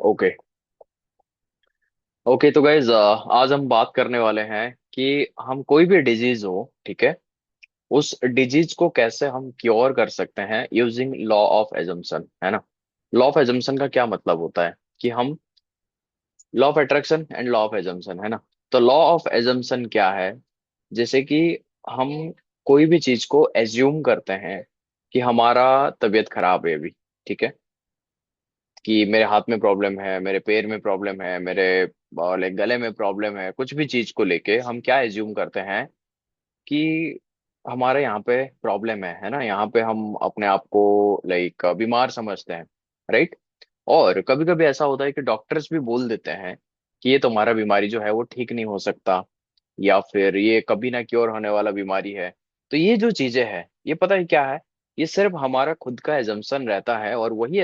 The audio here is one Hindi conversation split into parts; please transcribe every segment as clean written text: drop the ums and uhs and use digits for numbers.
ओके। ओके तो गाइज, आज हम बात करने वाले हैं कि हम कोई भी डिजीज हो, ठीक है, उस डिजीज को कैसे हम क्योर कर सकते हैं यूजिंग लॉ ऑफ एजम्पशन, है ना। लॉ ऑफ एजम्पशन का क्या मतलब होता है कि हम law of attraction and law of assumption, है ना। तो लॉ ऑफ एजम्पशन क्या है? जैसे कि हम कोई भी चीज को एज्यूम करते हैं कि हमारा तबीयत खराब है अभी, ठीक है, कि मेरे हाथ में प्रॉब्लम है, मेरे पैर में प्रॉब्लम है, मेरे लाइक गले में प्रॉब्लम है, कुछ भी चीज को लेके हम क्या एज्यूम करते हैं कि हमारे यहाँ पे प्रॉब्लम है ना। यहाँ पे हम अपने आप को लाइक बीमार समझते हैं, राइट। और कभी कभी ऐसा होता है कि डॉक्टर्स भी बोल देते हैं कि ये तुम्हारा बीमारी जो है वो ठीक नहीं हो सकता, या फिर ये कभी ना क्योर होने वाला बीमारी है। तो ये जो चीजें हैं, ये पता है क्या है? ये सिर्फ हमारा खुद का एजम्पशन रहता है, और वही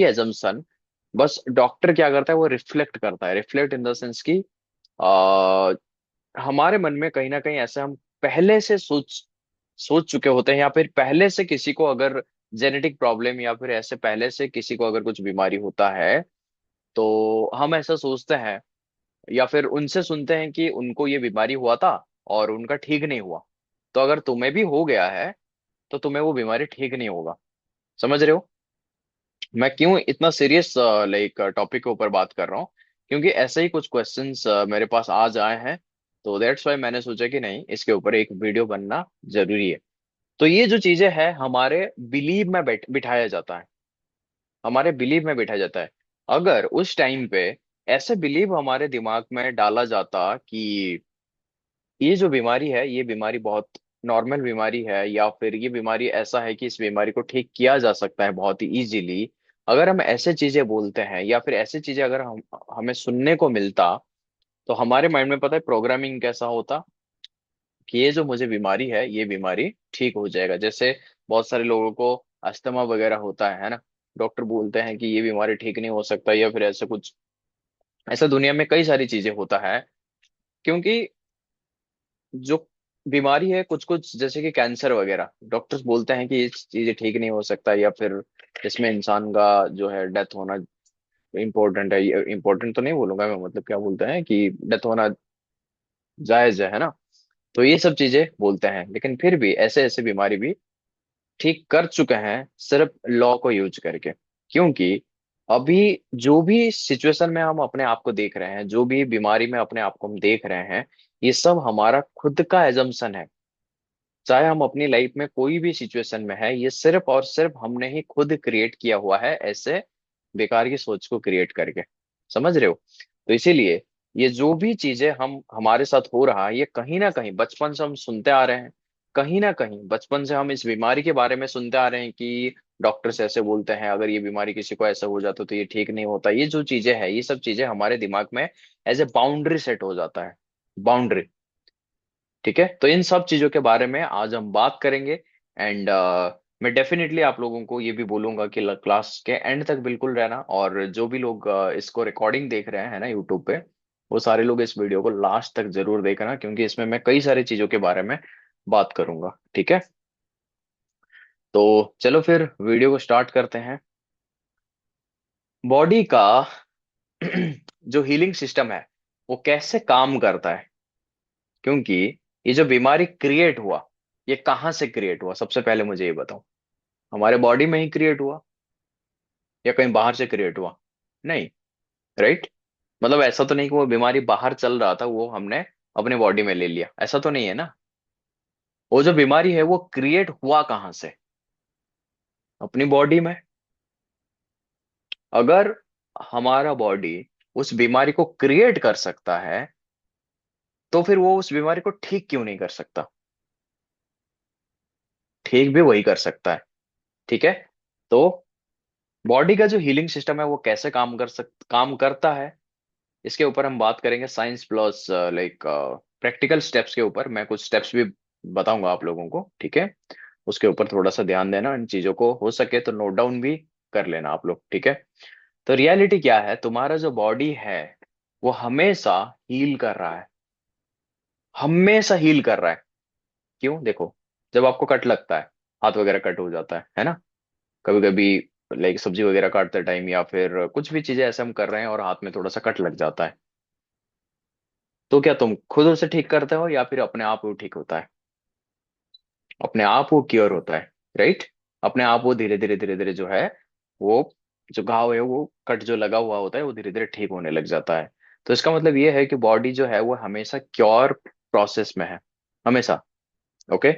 एजम्पशन बस डॉक्टर क्या करता है, वो रिफ्लेक्ट करता है। रिफ्लेक्ट इन द सेंस कि आ, हमारे मन में कहीं ना कहीं ऐसे हम पहले से सोच सोच चुके होते हैं, या फिर पहले से किसी को अगर जेनेटिक प्रॉब्लम या फिर ऐसे पहले से किसी को अगर कुछ बीमारी होता है, तो हम ऐसा सोचते हैं या फिर उनसे सुनते हैं कि उनको ये बीमारी हुआ था और उनका ठीक नहीं हुआ। तो अगर तुम्हें भी हो गया है तो तुम्हें वो बीमारी ठीक नहीं होगा। समझ रहे हो मैं क्यों इतना सीरियस लाइक टॉपिक के ऊपर बात कर रहा हूँ? क्योंकि ऐसे ही कुछ क्वेश्चंस मेरे पास आज आए हैं। तो दैट्स वाई मैंने सोचा कि नहीं, इसके ऊपर एक वीडियो बनना जरूरी है। तो ये जो चीजें हैं हमारे बिलीव में बिठाया जाता है, हमारे बिलीव में बिठाया जाता है। अगर उस टाइम पे ऐसे बिलीव हमारे दिमाग में डाला जाता कि ये जो बीमारी है, ये बीमारी बहुत नॉर्मल बीमारी है, या फिर ये बीमारी ऐसा है कि इस बीमारी को ठीक किया जा सकता है बहुत ही इजीली। अगर हम ऐसे चीजें बोलते हैं या फिर ऐसी चीजें अगर हम हमें सुनने को मिलता, तो हमारे माइंड में पता है प्रोग्रामिंग कैसा होता कि ये जो मुझे बीमारी है, ये बीमारी ठीक हो जाएगा। जैसे बहुत सारे लोगों को अस्थमा वगैरह होता है ना। डॉक्टर बोलते हैं कि ये बीमारी ठीक नहीं हो सकता, या फिर ऐसे कुछ, ऐसा दुनिया में कई सारी चीजें होता है। क्योंकि जो बीमारी है कुछ कुछ, जैसे कि कैंसर वगैरह, डॉक्टर्स बोलते हैं कि ये चीजें ठीक नहीं हो सकता, या फिर इसमें इंसान का जो है डेथ होना इम्पोर्टेंट है। इम्पोर्टेंट तो नहीं बोलूंगा मैं, मतलब क्या बोलते हैं कि डेथ होना जायज है ना। तो ये सब चीजें बोलते हैं, लेकिन फिर भी ऐसे ऐसे बीमारी भी ठीक कर चुके हैं सिर्फ लॉ को यूज करके। क्योंकि अभी जो भी सिचुएशन में हम अपने आप को देख रहे हैं, जो भी बीमारी में अपने आप को हम देख रहे हैं, ये सब हमारा खुद का एजम्पशन है। चाहे हम अपनी लाइफ में कोई भी सिचुएशन में है, ये सिर्फ और सिर्फ हमने ही खुद क्रिएट किया हुआ है, ऐसे बेकार की सोच को क्रिएट करके। समझ रहे हो? तो इसीलिए ये जो भी चीजें हम हमारे साथ हो रहा है, ये कहीं ना कहीं बचपन से हम सुनते आ रहे हैं। कहीं ना कहीं बचपन से हम इस बीमारी के बारे में सुनते आ रहे हैं कि डॉक्टर्स ऐसे बोलते हैं, अगर ये बीमारी किसी को ऐसा हो जाता तो ये ठीक नहीं होता। ये जो चीजें हैं, ये सब चीजें हमारे दिमाग में एज ए बाउंड्री सेट हो जाता है। बाउंड्री, ठीक है। तो इन सब चीजों के बारे में आज हम बात करेंगे। एंड मैं डेफिनेटली आप लोगों को ये भी बोलूंगा कि क्लास के एंड तक बिल्कुल रहना, और जो भी लोग इसको रिकॉर्डिंग देख रहे हैं ना यूट्यूब पे, वो सारे लोग इस वीडियो को लास्ट तक जरूर देखना, क्योंकि इसमें मैं कई सारी चीजों के बारे में बात करूंगा, ठीक है। तो चलो फिर वीडियो को स्टार्ट करते हैं। बॉडी का जो हीलिंग सिस्टम है, वो कैसे काम करता है। क्योंकि ये जो बीमारी क्रिएट हुआ, ये कहाँ से क्रिएट हुआ, सबसे पहले मुझे ये बताओ। हमारे बॉडी में ही क्रिएट हुआ या कहीं बाहर से क्रिएट हुआ? नहीं, राइट। मतलब ऐसा तो नहीं कि वो बीमारी बाहर चल रहा था, वो हमने अपने बॉडी में ले लिया, ऐसा तो नहीं है ना। वो जो बीमारी है वो क्रिएट हुआ कहाँ से? अपनी बॉडी में। अगर हमारा बॉडी उस बीमारी को क्रिएट कर सकता है, तो फिर वो उस बीमारी को ठीक क्यों नहीं कर सकता? ठीक भी वही कर सकता है, ठीक है। तो बॉडी का जो हीलिंग सिस्टम है वो कैसे काम करता है, इसके ऊपर हम बात करेंगे science plus like practical steps के ऊपर। मैं कुछ स्टेप्स भी बताऊंगा आप लोगों को, ठीक है। उसके ऊपर थोड़ा सा ध्यान देना, इन चीजों को हो सके तो नोट डाउन भी कर लेना आप लोग, ठीक है। तो रियलिटी क्या है, तुम्हारा जो बॉडी है वो हमेशा हील कर रहा है, हमेशा हील कर रहा है। क्यों? देखो, जब आपको कट लगता है, हाथ वगैरह कट हो जाता है ना, कभी कभी लाइक सब्जी वगैरह काटते टाइम या फिर कुछ भी चीजें ऐसे हम कर रहे हैं और हाथ में थोड़ा सा कट लग जाता है, तो क्या तुम खुद उसे ठीक करते हो या फिर अपने आप वो ठीक होता है? अपने आप वो क्योर होता है, राइट? अपने आप वो धीरे धीरे धीरे धीरे जो है, वो जो घाव है, वो कट जो लगा हुआ होता है, वो धीरे धीरे ठीक होने लग जाता है। तो इसका मतलब ये है कि बॉडी जो है वो हमेशा क्योर प्रोसेस में है, हमेशा। ओके।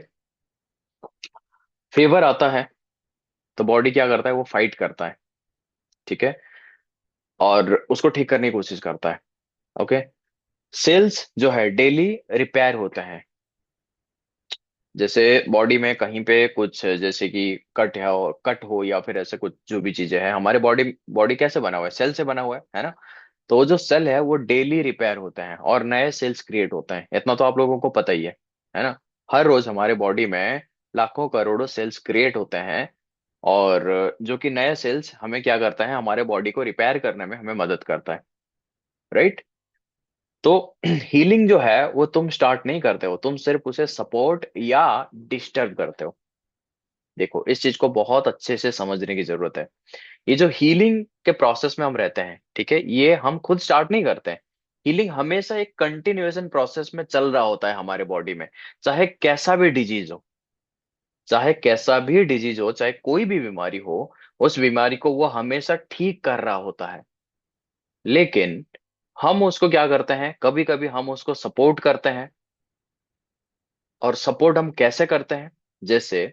फीवर आता है तो बॉडी क्या करता है, वो फाइट करता है, ठीक है, और उसको ठीक करने की कोशिश करता है। ओके। सेल्स जो है डेली रिपेयर होते हैं। जैसे बॉडी में कहीं पे कुछ जैसे कि कट हो या फिर ऐसे कुछ जो भी चीजें हैं, हमारे बॉडी बॉडी कैसे बना हुआ है, सेल से बना हुआ है ना? तो वो जो सेल है वो डेली रिपेयर होते हैं और नए सेल्स क्रिएट होते हैं, इतना तो आप लोगों को पता ही है ना? हर रोज हमारे बॉडी में लाखों करोड़ों सेल्स क्रिएट होते हैं, और जो कि नए सेल्स हमें क्या करता है, हमारे बॉडी को रिपेयर करने में हमें मदद करता है, राइट? तो हीलिंग जो है वो तुम स्टार्ट नहीं करते हो, तुम सिर्फ उसे सपोर्ट या डिस्टर्ब करते हो। देखो, इस चीज को बहुत अच्छे से समझने की जरूरत है। ये जो हीलिंग के प्रोसेस में हम रहते हैं, ठीक है, ये हम खुद स्टार्ट नहीं करते हैं। हीलिंग हमेशा एक कंटिन्यूएशन प्रोसेस में चल रहा होता है हमारे बॉडी में, चाहे कैसा भी डिजीज हो। चाहे कैसा भी डिजीज हो, चाहे कोई भी बीमारी हो, उस बीमारी को वो हमेशा ठीक कर रहा होता है। लेकिन हम उसको क्या करते हैं, कभी कभी हम उसको सपोर्ट करते हैं। और सपोर्ट हम कैसे करते हैं? जैसे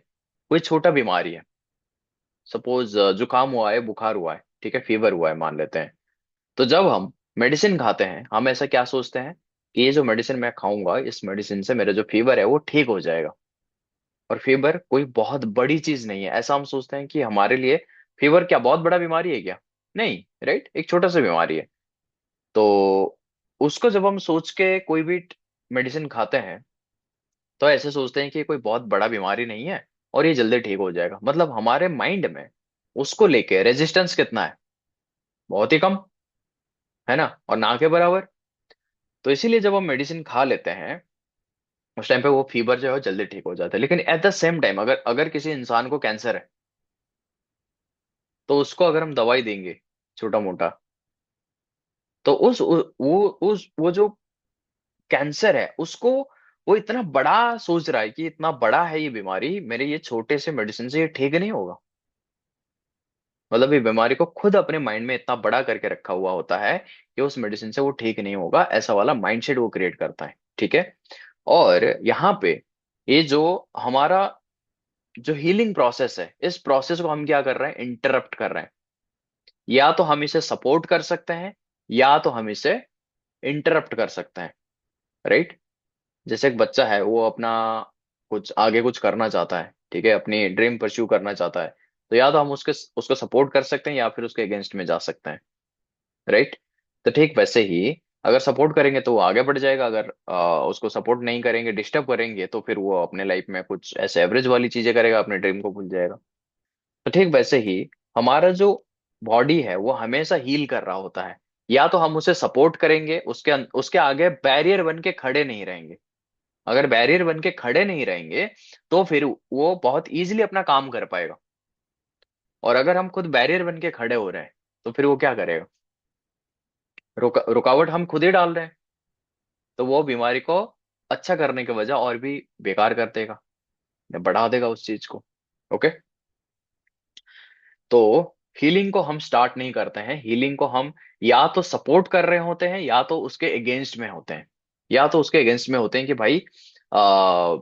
कोई छोटा बीमारी है, सपोज जुकाम हुआ है, बुखार हुआ है, ठीक है, फीवर हुआ है मान लेते हैं। तो जब हम मेडिसिन खाते हैं, हम ऐसा क्या सोचते हैं कि ये जो मेडिसिन मैं खाऊंगा, इस मेडिसिन से मेरा जो फीवर है वो ठीक हो जाएगा। और फीवर कोई बहुत बड़ी चीज नहीं है, ऐसा हम सोचते हैं कि हमारे लिए फीवर क्या बहुत बड़ा बीमारी है क्या? नहीं, राइट, एक छोटा सा बीमारी है। तो उसको जब हम सोच के कोई भी मेडिसिन खाते हैं, तो ऐसे सोचते हैं कि ये कोई बहुत बड़ा बीमारी नहीं है और ये जल्दी ठीक हो जाएगा। मतलब हमारे माइंड में उसको लेके रेजिस्टेंस कितना है, बहुत ही कम, है ना, और ना के बराबर। तो इसीलिए जब हम मेडिसिन खा लेते हैं, उस टाइम पे वो फीवर जो है वो जल्दी ठीक हो जाता है। लेकिन एट द सेम टाइम, अगर अगर किसी इंसान को कैंसर है, तो उसको अगर हम दवाई देंगे छोटा मोटा, तो वो जो कैंसर है उसको, वो इतना बड़ा सोच रहा है कि इतना बड़ा है ये बीमारी, मेरे ये छोटे से मेडिसिन से ये ठीक नहीं होगा। मतलब ये बीमारी को खुद अपने माइंड में इतना बड़ा करके रखा हुआ होता है कि उस मेडिसिन से वो ठीक नहीं होगा, ऐसा वाला माइंडसेट वो क्रिएट करता है, ठीक है। और यहाँ पे ये जो हमारा जो हीलिंग प्रोसेस है, इस प्रोसेस को हम क्या कर रहे हैं, इंटरप्ट कर रहे हैं। या तो हम इसे सपोर्ट कर सकते हैं, या तो हम इसे इंटरप्ट कर सकते हैं, राइट? जैसे एक बच्चा है, वो अपना कुछ आगे कुछ करना चाहता है, ठीक है, अपनी ड्रीम परस्यू करना चाहता है, तो या तो हम उसके उसको सपोर्ट कर सकते हैं या फिर उसके अगेंस्ट में जा सकते हैं, राइट? तो ठीक वैसे ही, अगर सपोर्ट करेंगे तो वो आगे बढ़ जाएगा, अगर उसको सपोर्ट नहीं करेंगे, डिस्टर्ब करेंगे, तो फिर वो अपने लाइफ में कुछ ऐसे एवरेज वाली चीजें करेगा, अपने ड्रीम को भूल जाएगा। तो ठीक वैसे ही हमारा जो बॉडी है वो हमेशा हील कर रहा होता है। या तो हम उसे सपोर्ट करेंगे, उसके आगे बैरियर बन के खड़े नहीं रहेंगे। अगर बैरियर बन के खड़े नहीं रहेंगे, तो फिर वो बहुत इजीली अपना काम कर पाएगा। और अगर हम खुद बैरियर बन के खड़े हो रहे हैं, तो फिर वो क्या करेगा, रुकावट हम खुद ही डाल रहे हैं। तो वो बीमारी को अच्छा करने के वजह और भी बेकार कर देगा, बढ़ा देगा उस चीज को। ओके। तो हीलिंग को हम स्टार्ट नहीं करते हैं, हीलिंग को हम या तो सपोर्ट कर रहे होते हैं, या तो उसके अगेंस्ट में होते हैं। या तो उसके अगेंस्ट में होते हैं कि भाई आ,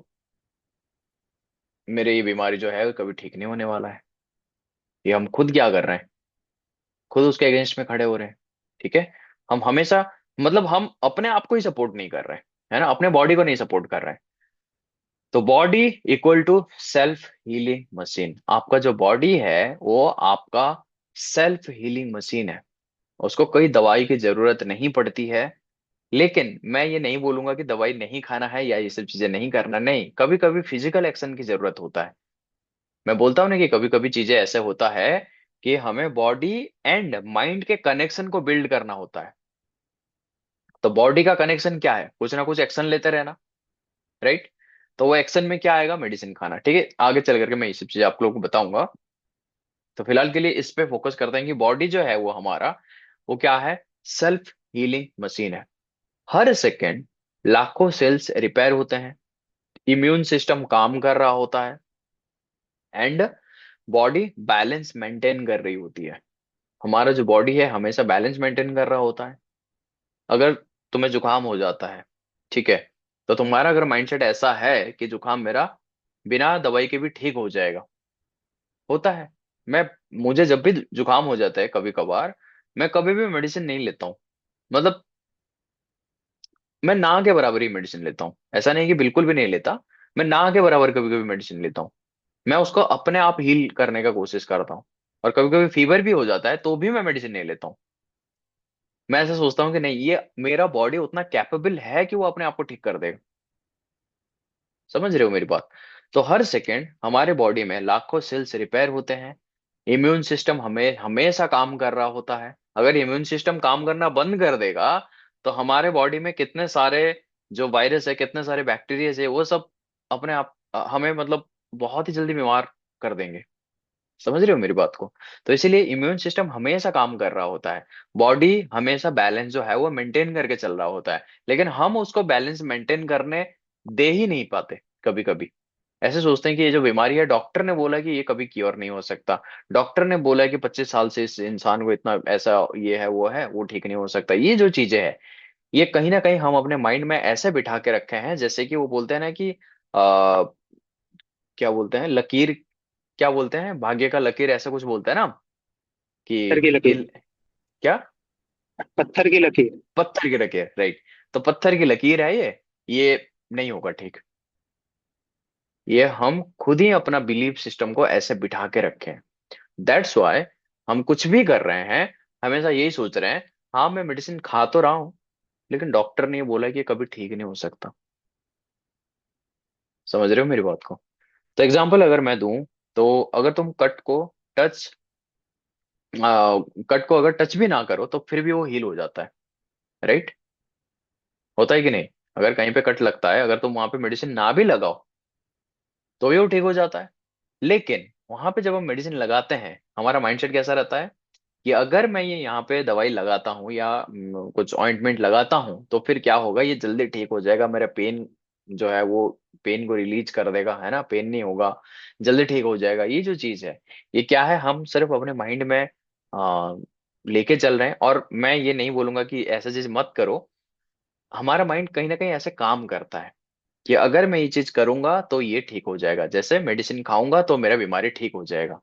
मेरे ये बीमारी जो है कभी ठीक नहीं होने वाला है। ये हम खुद क्या कर रहे हैं, खुद उसके अगेंस्ट में खड़े हो रहे हैं, ठीक है। हम हमेशा, मतलब हम अपने आप को ही सपोर्ट नहीं कर रहे हैं, है ना, अपने बॉडी को नहीं सपोर्ट कर रहे हैं। तो body equal to self healing machine. आपका जो बॉडी है वो आपका सेल्फ हीलिंग मशीन है। उसको कोई दवाई की जरूरत नहीं पड़ती है। लेकिन मैं ये नहीं बोलूंगा कि दवाई नहीं खाना है या ये सब चीजें नहीं करना, नहीं, कभी कभी फिजिकल एक्शन की जरूरत होता है। मैं बोलता हूँ ना कि कभी कभी चीजें ऐसे होता है कि हमें बॉडी एंड माइंड के कनेक्शन को बिल्ड करना होता है। तो बॉडी का कनेक्शन क्या है, कुछ ना कुछ एक्शन लेते रहना, राइट? तो वो एक्शन में क्या आएगा, मेडिसिन खाना, ठीक है। आगे चल करके मैं ये सब चीजें आप लोगों को बताऊंगा। तो फिलहाल के लिए इस पे फोकस करते हैं कि बॉडी जो है वो हमारा, वो क्या है, सेल्फ हीलिंग मशीन है। हर सेकेंड लाखों सेल्स रिपेयर होते हैं, इम्यून सिस्टम काम कर रहा होता है, एंड बॉडी बैलेंस मेंटेन कर रही होती है। हमारा जो बॉडी है हमेशा बैलेंस मेंटेन कर रहा होता है। अगर तुम्हें जुकाम हो जाता है, ठीक है, तो तुम्हारा अगर माइंडसेट ऐसा है कि जुकाम मेरा बिना दवाई के भी ठीक हो जाएगा, होता है। मैं मुझे जब भी जुकाम हो जाता है कभी कभार, मैं कभी भी मेडिसिन नहीं लेता हूँ। मतलब मैं ना के बराबर ही मेडिसिन लेता हूँ, ऐसा नहीं कि बिल्कुल भी नहीं लेता। मैं ना के बराबर कभी कभी मेडिसिन लेता हूँ। मैं उसको अपने आप हील करने का कोशिश करता हूँ। और कभी कभी फीवर भी हो जाता है तो भी मैं मेडिसिन नहीं लेता हूँ। मैं ऐसा सोचता हूँ कि नहीं, ये मेरा बॉडी उतना कैपेबल है कि वो अपने आप को ठीक कर देगा। समझ रहे हो मेरी बात? तो हर सेकेंड हमारे बॉडी में लाखों सेल्स रिपेयर होते हैं, इम्यून सिस्टम हमें हमेशा काम कर रहा होता है। अगर इम्यून सिस्टम काम करना बंद कर देगा तो हमारे बॉडी में कितने सारे जो वायरस है, कितने सारे बैक्टीरिया है, वो सब अपने आप हमें मतलब बहुत ही जल्दी बीमार कर देंगे। समझ रहे हो मेरी बात को? तो इसीलिए इम्यून सिस्टम हमेशा काम कर रहा होता है। बॉडी हमेशा बैलेंस जो है वो मेंटेन करके चल रहा होता है, लेकिन हम उसको बैलेंस मेंटेन करने दे ही नहीं पाते। कभी कभी ऐसे सोचते हैं कि ये जो बीमारी है, डॉक्टर ने बोला कि ये कभी क्योर नहीं हो सकता, डॉक्टर ने बोला कि 25 साल से इस इंसान को इतना ऐसा ये है वो ठीक नहीं हो सकता। ये जो चीजें है, ये कहीं ना कहीं हम अपने माइंड में ऐसे बिठा के रखे हैं, जैसे कि वो बोलते हैं ना कि आ, क्या बोलते हैं, लकीर, क्या बोलते हैं, भाग्य का लकीर, ऐसा कुछ बोलते हैं ना कि पत्थर की लकीर। हिल, क्या, पत्थर की लकीर। पत्थर की लकीर, राइट। तो पत्थर की लकीर है ये नहीं होगा ठीक। ये हम खुद ही अपना बिलीफ सिस्टम को ऐसे बिठा के रखे हैं। दैट्स वाई हम कुछ भी कर रहे हैं, हमेशा यही सोच रहे हैं, हाँ मैं मेडिसिन खा तो रहा हूँ, लेकिन डॉक्टर ने ये बोला कि ये कभी ठीक नहीं हो सकता। समझ रहे हो मेरी बात को? तो एग्जाम्पल अगर मैं दूं, तो अगर तुम टच कट को अगर टच भी ना करो तो फिर भी वो हील हो जाता है, राइट? होता है कि नहीं? अगर कहीं पे कट लगता है, अगर तुम वहां पे मेडिसिन ना भी लगाओ तो भी वो ठीक हो जाता है। लेकिन वहां पे जब हम मेडिसिन लगाते हैं, हमारा माइंडसेट कैसा रहता है कि अगर मैं ये यहाँ पे दवाई लगाता हूँ या कुछ ऑइंटमेंट लगाता हूँ तो फिर क्या होगा, ये जल्दी ठीक हो जाएगा, मेरा पेन जो है वो पेन को रिलीज कर देगा, है ना, पेन नहीं होगा, जल्दी ठीक हो जाएगा। ये जो चीज है, ये क्या है, हम सिर्फ अपने माइंड में आ, लेके चल रहे हैं। और मैं ये नहीं बोलूंगा कि ऐसा चीज मत करो। हमारा माइंड कहीं ना कहीं ऐसे काम करता है कि अगर मैं ये चीज करूंगा तो ये ठीक हो जाएगा, जैसे मेडिसिन खाऊंगा तो मेरा बीमारी ठीक हो जाएगा।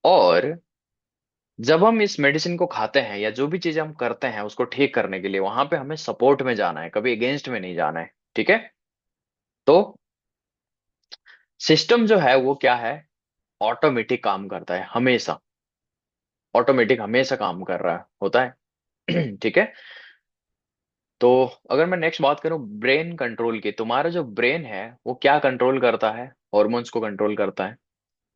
और जब हम इस मेडिसिन को खाते हैं या जो भी चीज हम करते हैं उसको ठीक करने के लिए, वहां पे हमें सपोर्ट में जाना है, कभी अगेंस्ट में नहीं जाना है, ठीक है? तो सिस्टम जो है वो क्या है, ऑटोमेटिक काम करता है हमेशा। ऑटोमेटिक हमेशा काम कर रहा होता है ठीक है। तो अगर मैं नेक्स्ट बात करूं ब्रेन कंट्रोल की, तुम्हारा जो ब्रेन है वो क्या कंट्रोल करता है, हॉर्मोन्स को कंट्रोल करता है,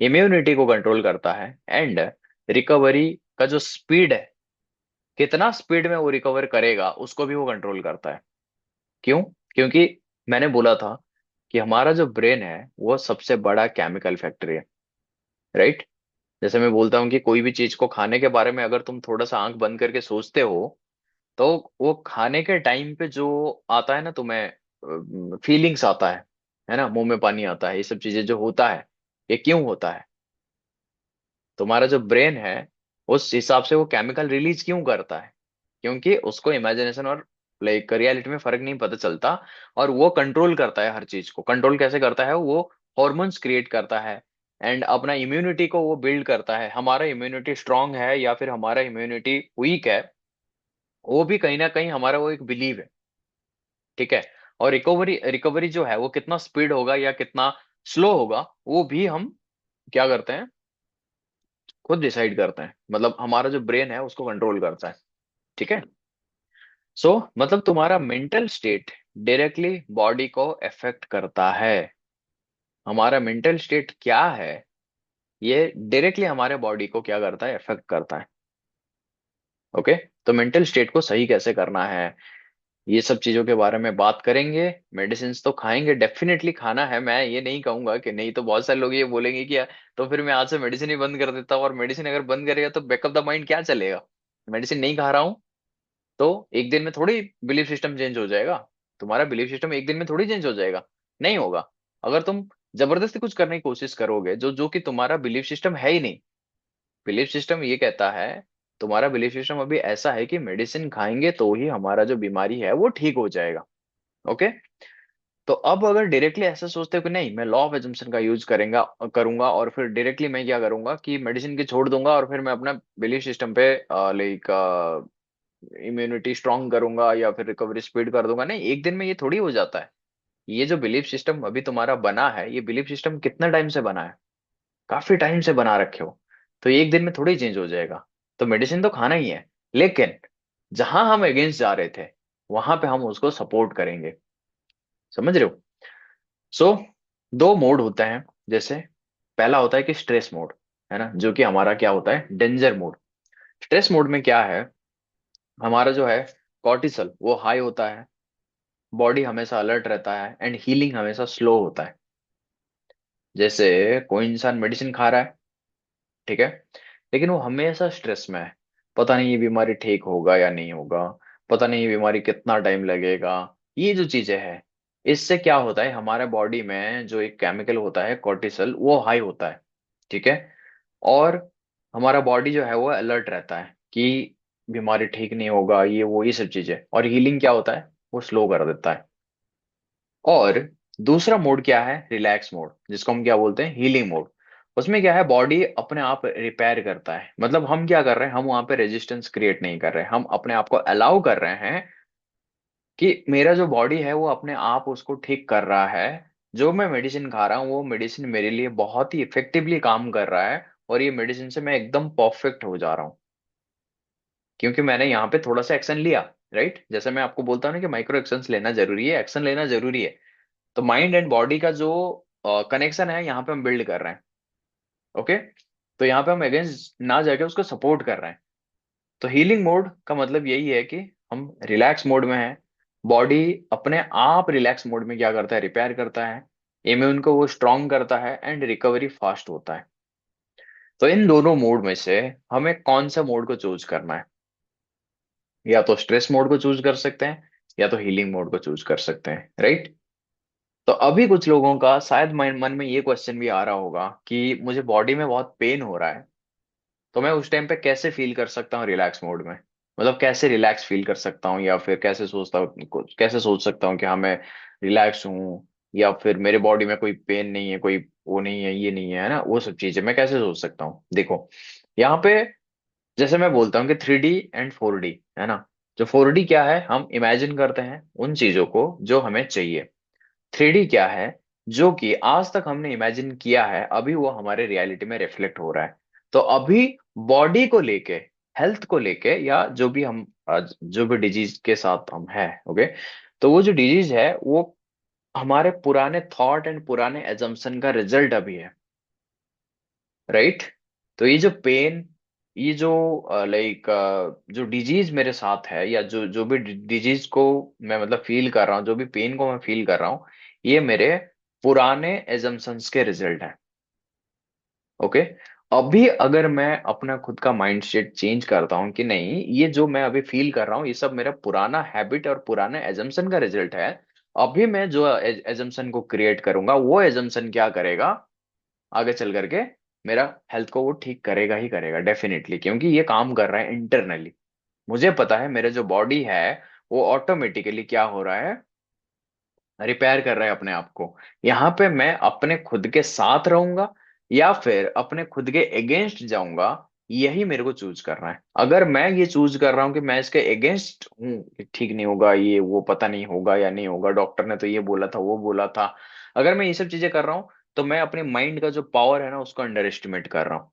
इम्यूनिटी को कंट्रोल करता है, एंड रिकवरी का जो स्पीड है, कितना स्पीड में वो रिकवर करेगा, उसको भी वो कंट्रोल करता है। क्यों? क्योंकि मैंने बोला था कि हमारा जो ब्रेन है वो सबसे बड़ा केमिकल फैक्ट्री है, राइट? जैसे मैं बोलता हूँ कि कोई भी चीज को खाने के बारे में अगर तुम थोड़ा सा आंख बंद करके सोचते हो, तो वो खाने के टाइम पे जो आता है ना तुम्हें, फीलिंग्स आता है ना, मुंह में पानी आता है, ये सब चीजें जो होता है, ये क्यों होता है? तुम्हारा जो ब्रेन है उस हिसाब से वो केमिकल रिलीज क्यों करता है? क्योंकि उसको इमेजिनेशन और लाइक रियलिटी में फर्क नहीं पता चलता। और वो कंट्रोल करता है हर चीज को। कंट्रोल कैसे करता है वो? हॉर्मोन्स क्रिएट करता है, एंड अपना इम्यूनिटी को वो बिल्ड करता है। हमारा इम्यूनिटी स्ट्रांग है या फिर हमारा इम्यूनिटी वीक है, वो भी कहीं ना कहीं हमारा वो एक बिलीव है, ठीक है? और रिकवरी रिकवरी जो है वो कितना स्पीड होगा या कितना स्लो होगा, वो भी हम क्या करते हैं, खुद डिसाइड करते हैं। मतलब हमारा जो ब्रेन है उसको कंट्रोल करता है, ठीक है? मतलब तुम्हारा मेंटल स्टेट डायरेक्टली बॉडी को अफेक्ट करता है। हमारा मेंटल स्टेट क्या है, ये डायरेक्टली हमारे बॉडी को क्या करता है, अफेक्ट करता है। ओके? तो मेंटल स्टेट को सही कैसे करना है, ये सब चीजों के बारे में बात करेंगे। मेडिसिन तो खाएंगे, डेफिनेटली खाना है, मैं ये नहीं कहूंगा कि नहीं। तो बहुत सारे लोग ये बोलेंगे कि यार तो फिर मैं आज से मेडिसिन ही बंद कर देता हूँ, और मेडिसिन अगर बंद करेगा तो बैकअप द माइंड क्या चलेगा। मेडिसिन नहीं खा रहा हूँ तो एक दिन में थोड़ी बिलीफ सिस्टम चेंज हो जाएगा। तुम्हारा बिलीफ सिस्टम एक दिन में थोड़ी चेंज हो जाएगा, नहीं होगा। अगर तुम जबरदस्ती कुछ करने की कोशिश करोगे जो जो कि तुम्हारा बिलीफ सिस्टम है ही नहीं। बिलीफ सिस्टम ये कहता है, तुम्हारा बिलीफ सिस्टम अभी ऐसा है कि मेडिसिन खाएंगे तो ही हमारा जो बीमारी है वो ठीक हो जाएगा। ओके। तो अब अगर डायरेक्टली ऐसा सोचते हो कि नहीं मैं लॉ ऑफ एजम्पशन का यूज करेंगा करूंगा, और फिर डायरेक्टली मैं क्या करूंगा कि मेडिसिन की छोड़ दूंगा और फिर मैं अपना बिलीफ सिस्टम पे लाइक इम्यूनिटी स्ट्रांग करूंगा या फिर रिकवरी स्पीड कर दूंगा, नहीं एक दिन में ये थोड़ी हो जाता है। ये जो बिलीफ सिस्टम अभी तुम्हारा बना है, ये बिलीफ सिस्टम कितना टाइम से बना है, काफी टाइम से बना रखे हो। तो ये एक दिन में थोड़ी चेंज हो जाएगा। तो मेडिसिन तो खाना ही है, लेकिन जहां हम अगेंस्ट जा रहे थे वहां पे हम उसको सपोर्ट करेंगे। समझ रहे हो। सो दो मोड होते हैं। जैसे पहला होता है कि स्ट्रेस मोड, है ना, जो कि हमारा क्या होता है, डेंजर मोड। स्ट्रेस मोड में क्या है, हमारा जो है कॉर्टिसल वो हाई होता है, बॉडी हमेशा अलर्ट रहता है एंड हीलिंग हमेशा स्लो होता है। जैसे कोई इंसान मेडिसिन खा रहा है, ठीक है, लेकिन वो हमेशा स्ट्रेस में है। पता नहीं ये बीमारी ठीक होगा या नहीं होगा, पता नहीं ये बीमारी कितना टाइम लगेगा। ये जो चीजें हैं, इससे क्या होता है, हमारे बॉडी में जो एक केमिकल होता है कॉर्टिसल वो हाई होता है, ठीक है। और हमारा बॉडी जो है वो अलर्ट रहता है कि बीमारी ठीक नहीं होगा, ये वो ये सब चीजें। और हीलिंग क्या होता है, वो स्लो कर देता है। और दूसरा मोड क्या है, रिलैक्स मोड, जिसको हम क्या बोलते हैं, हीलिंग मोड। उसमें क्या है, बॉडी अपने आप रिपेयर करता है। मतलब हम क्या कर रहे हैं, हम वहां पे रेजिस्टेंस क्रिएट नहीं कर रहे, हम अपने आप को अलाउ कर रहे हैं कि मेरा जो बॉडी है वो अपने आप उसको ठीक कर रहा है। जो मैं मेडिसिन खा रहा हूँ वो मेडिसिन मेरे लिए बहुत ही इफेक्टिवली काम कर रहा है, और ये मेडिसिन से मैं एकदम परफेक्ट हो जा रहा हूँ, क्योंकि मैंने यहाँ पे थोड़ा सा एक्शन लिया। राइट, जैसे मैं आपको बोलता हूँ ना कि माइक्रो एक्शंस लेना जरूरी है, एक्शन लेना जरूरी है। तो माइंड एंड बॉडी का जो कनेक्शन है यहाँ पे हम बिल्ड कर रहे हैं। ओके। तो यहाँ पे हम अगेंस्ट ना जाके उसको सपोर्ट कर रहे हैं। तो हीलिंग मोड का मतलब यही है कि हम रिलैक्स मोड में हैं, बॉडी अपने आप रिलैक्स मोड में क्या करता है, रिपेयर करता है, इम्यून को वो स्ट्रांग करता है एंड रिकवरी फास्ट होता है। तो इन दोनों मोड में से हमें कौन सा मोड को चूज करना है, या तो स्ट्रेस मोड को चूज कर सकते हैं या तो हीलिंग मोड को चूज कर सकते हैं। राइट। तो अभी कुछ लोगों का शायद मन में ये क्वेश्चन भी आ रहा होगा कि मुझे बॉडी में बहुत पेन हो रहा है, तो मैं उस टाइम पे कैसे फील कर सकता हूँ रिलैक्स मोड में। मतलब कैसे रिलैक्स फील कर सकता हूँ, या फिर कैसे सोच सकता हूँ कि हाँ मैं रिलैक्स हूँ, या फिर मेरे बॉडी में कोई पेन नहीं है, कोई वो नहीं है, ये नहीं है ना, वो सब चीजें मैं कैसे सोच सकता हूँ। देखो यहाँ पे जैसे मैं बोलता हूँ कि 3D एंड 4D, है ना। जो 4D क्या है, हम इमेजिन करते हैं उन चीजों को जो हमें चाहिए। 3D क्या है, जो कि आज तक हमने इमेजिन किया है, अभी वो हमारे रियलिटी में रिफ्लेक्ट हो रहा है। तो अभी बॉडी को लेके, हेल्थ को लेके, या जो भी हम जो भी डिजीज के साथ हम हैं, ओके, तो वो जो डिजीज है वो हमारे पुराने थॉट एंड पुराने एजम्पशन का रिजल्ट अभी है। राइट। तो ये जो पेन, ये जो लाइक जो डिजीज मेरे साथ है, या जो जो भी डिजीज को मैं मतलब फील कर रहा हूँ, जो भी पेन को मैं फील कर रहा हूँ, ये मेरे पुराने एजम्पशंस के रिजल्ट है। ओके। अभी अगर मैं अपना खुद का माइंड सेट चेंज करता हूँ कि नहीं ये जो मैं अभी फील कर रहा हूँ ये सब मेरा पुराना हैबिट और पुराने एजम्पशन का रिजल्ट है, अभी मैं जो एजम्पशन को क्रिएट करूंगा वो एजम्पशन क्या करेगा, आगे चल करके मेरा हेल्थ को वो ठीक करेगा ही करेगा डेफिनेटली, क्योंकि ये काम कर रहा है इंटरनली। मुझे पता है मेरा जो बॉडी है वो ऑटोमेटिकली क्या हो रहा है, रिपेयर कर रहा है अपने आप को। यहाँ पे मैं अपने खुद के साथ रहूंगा या फिर अपने खुद के अगेंस्ट जाऊंगा, यही मेरे को चूज करना है। अगर मैं ये चूज कर रहा हूँ कि मैं इसके अगेंस्ट हूँ कि ठीक नहीं होगा ये वो, पता नहीं होगा या नहीं होगा, डॉक्टर ने तो ये बोला था वो बोला था, अगर मैं ये सब चीजें कर रहा हूँ तो मैं अपने माइंड का जो पावर है ना उसको अंडर एस्टिमेट कर रहा हूँ।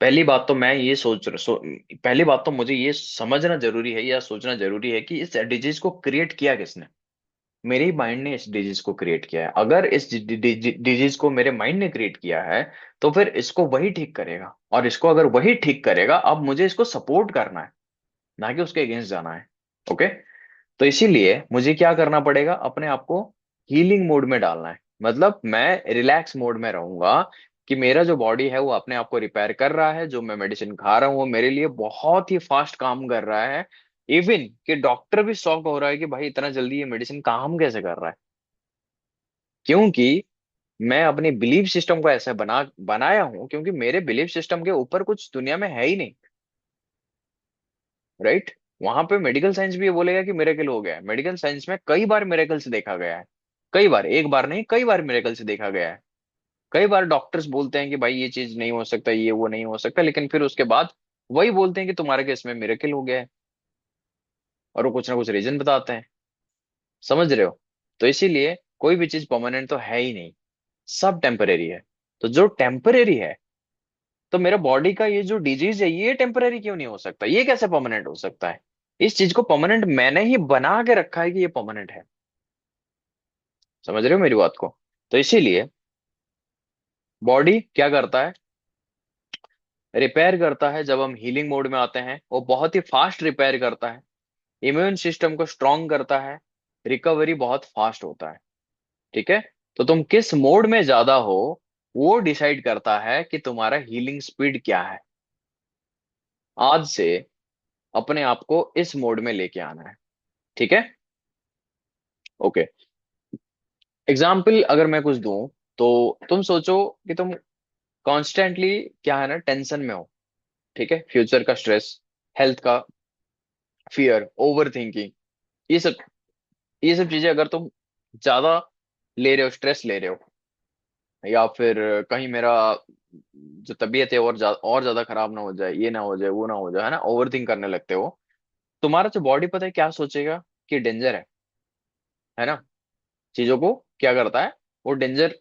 पहली बात तो मैं ये पहली बात तो मुझे ये समझना जरूरी है या सोचना जरूरी है कि इस डिजीज को क्रिएट किया किसने। मेरे ही माइंड ने इस डिजीज को क्रिएट किया है। अगर इस डिजीज को मेरे माइंड ने क्रिएट किया है तो फिर इसको वही ठीक करेगा, और इसको अगर वही ठीक करेगा अब मुझे इसको सपोर्ट करना है, ना कि उसके अगेंस्ट जाना है। ओके। तो इसीलिए मुझे क्या करना पड़ेगा, अपने आप को हीलिंग मोड में डालना है। मतलब मैं रिलैक्स मोड में रहूंगा कि मेरा जो बॉडी है वो अपने आप को रिपेयर कर रहा है, जो मैं मेडिसिन खा रहा हूँ वो मेरे लिए बहुत ही फास्ट काम कर रहा है। इवन कि डॉक्टर भी शॉक हो रहा है कि भाई इतना जल्दी ये मेडिसिन काम कैसे कर रहा है। क्योंकि मैं अपनी बिलीफ सिस्टम को ऐसा बनाया हूं, क्योंकि मेरे बिलीफ सिस्टम के ऊपर कुछ दुनिया में है ही नहीं। राइट। वहां पे मेडिकल साइंस भी ये बोलेगा कि मिरेकल हो गया है। मेडिकल साइंस में कई बार मिरेकल से देखा गया है। कई बार, एक बार नहीं, कई बार मिरेकल से देखा गया है। कई बार डॉक्टर्स बोलते हैं कि भाई ये चीज नहीं हो सकता, ये वो नहीं हो सकता, लेकिन फिर उसके बाद वही बोलते हैं कि तुम्हारे केस में मिरेकल हो गया है। और वो कुछ ना कुछ रीजन बताते हैं। समझ रहे हो। तो इसीलिए कोई भी चीज परमानेंट तो है ही नहीं, सब टेम्परेरी है। तो जो टेम्परेरी है, तो मेरा बॉडी का ये जो डिजीज है ये टेम्परेरी क्यों नहीं हो सकता, ये कैसे परमानेंट हो सकता है। इस चीज को परमानेंट मैंने ही बना के रखा है कि ये परमानेंट है। समझ रहे हो मेरी बात को। तो इसीलिए बॉडी क्या करता है, रिपेयर करता है। जब हम हीलिंग मोड में आते हैं वो बहुत ही फास्ट रिपेयर करता है, इम्यून सिस्टम को स्ट्रांग करता है, रिकवरी बहुत फास्ट होता है। ठीक है। तो तुम किस मोड में ज्यादा हो, वो डिसाइड करता है कि तुम्हारा हीलिंग स्पीड क्या है। आज से अपने आप को इस मोड में लेके आना है। ठीक है। ओके। एग्जाम्पल अगर मैं कुछ दूं, तो तुम सोचो कि तुम कॉन्स्टेंटली क्या है ना, टेंशन में हो। ठीक है। फ्यूचर का स्ट्रेस, हेल्थ का फियर, ओवर थिंकिंग, ये सब चीजें अगर तुम ज्यादा ले रहे हो, स्ट्रेस ले रहे हो, या फिर कहीं मेरा जो तबीयत है और ज्यादा खराब ना हो जाए, ये ना हो जाए, वो ना हो जाए, है ना, ओवर थिंक करने लगते हो। तुम्हारा जो बॉडी पता है क्या सोचेगा, कि डेंजर है ना। चीजों को क्या करता है, वो डेंजर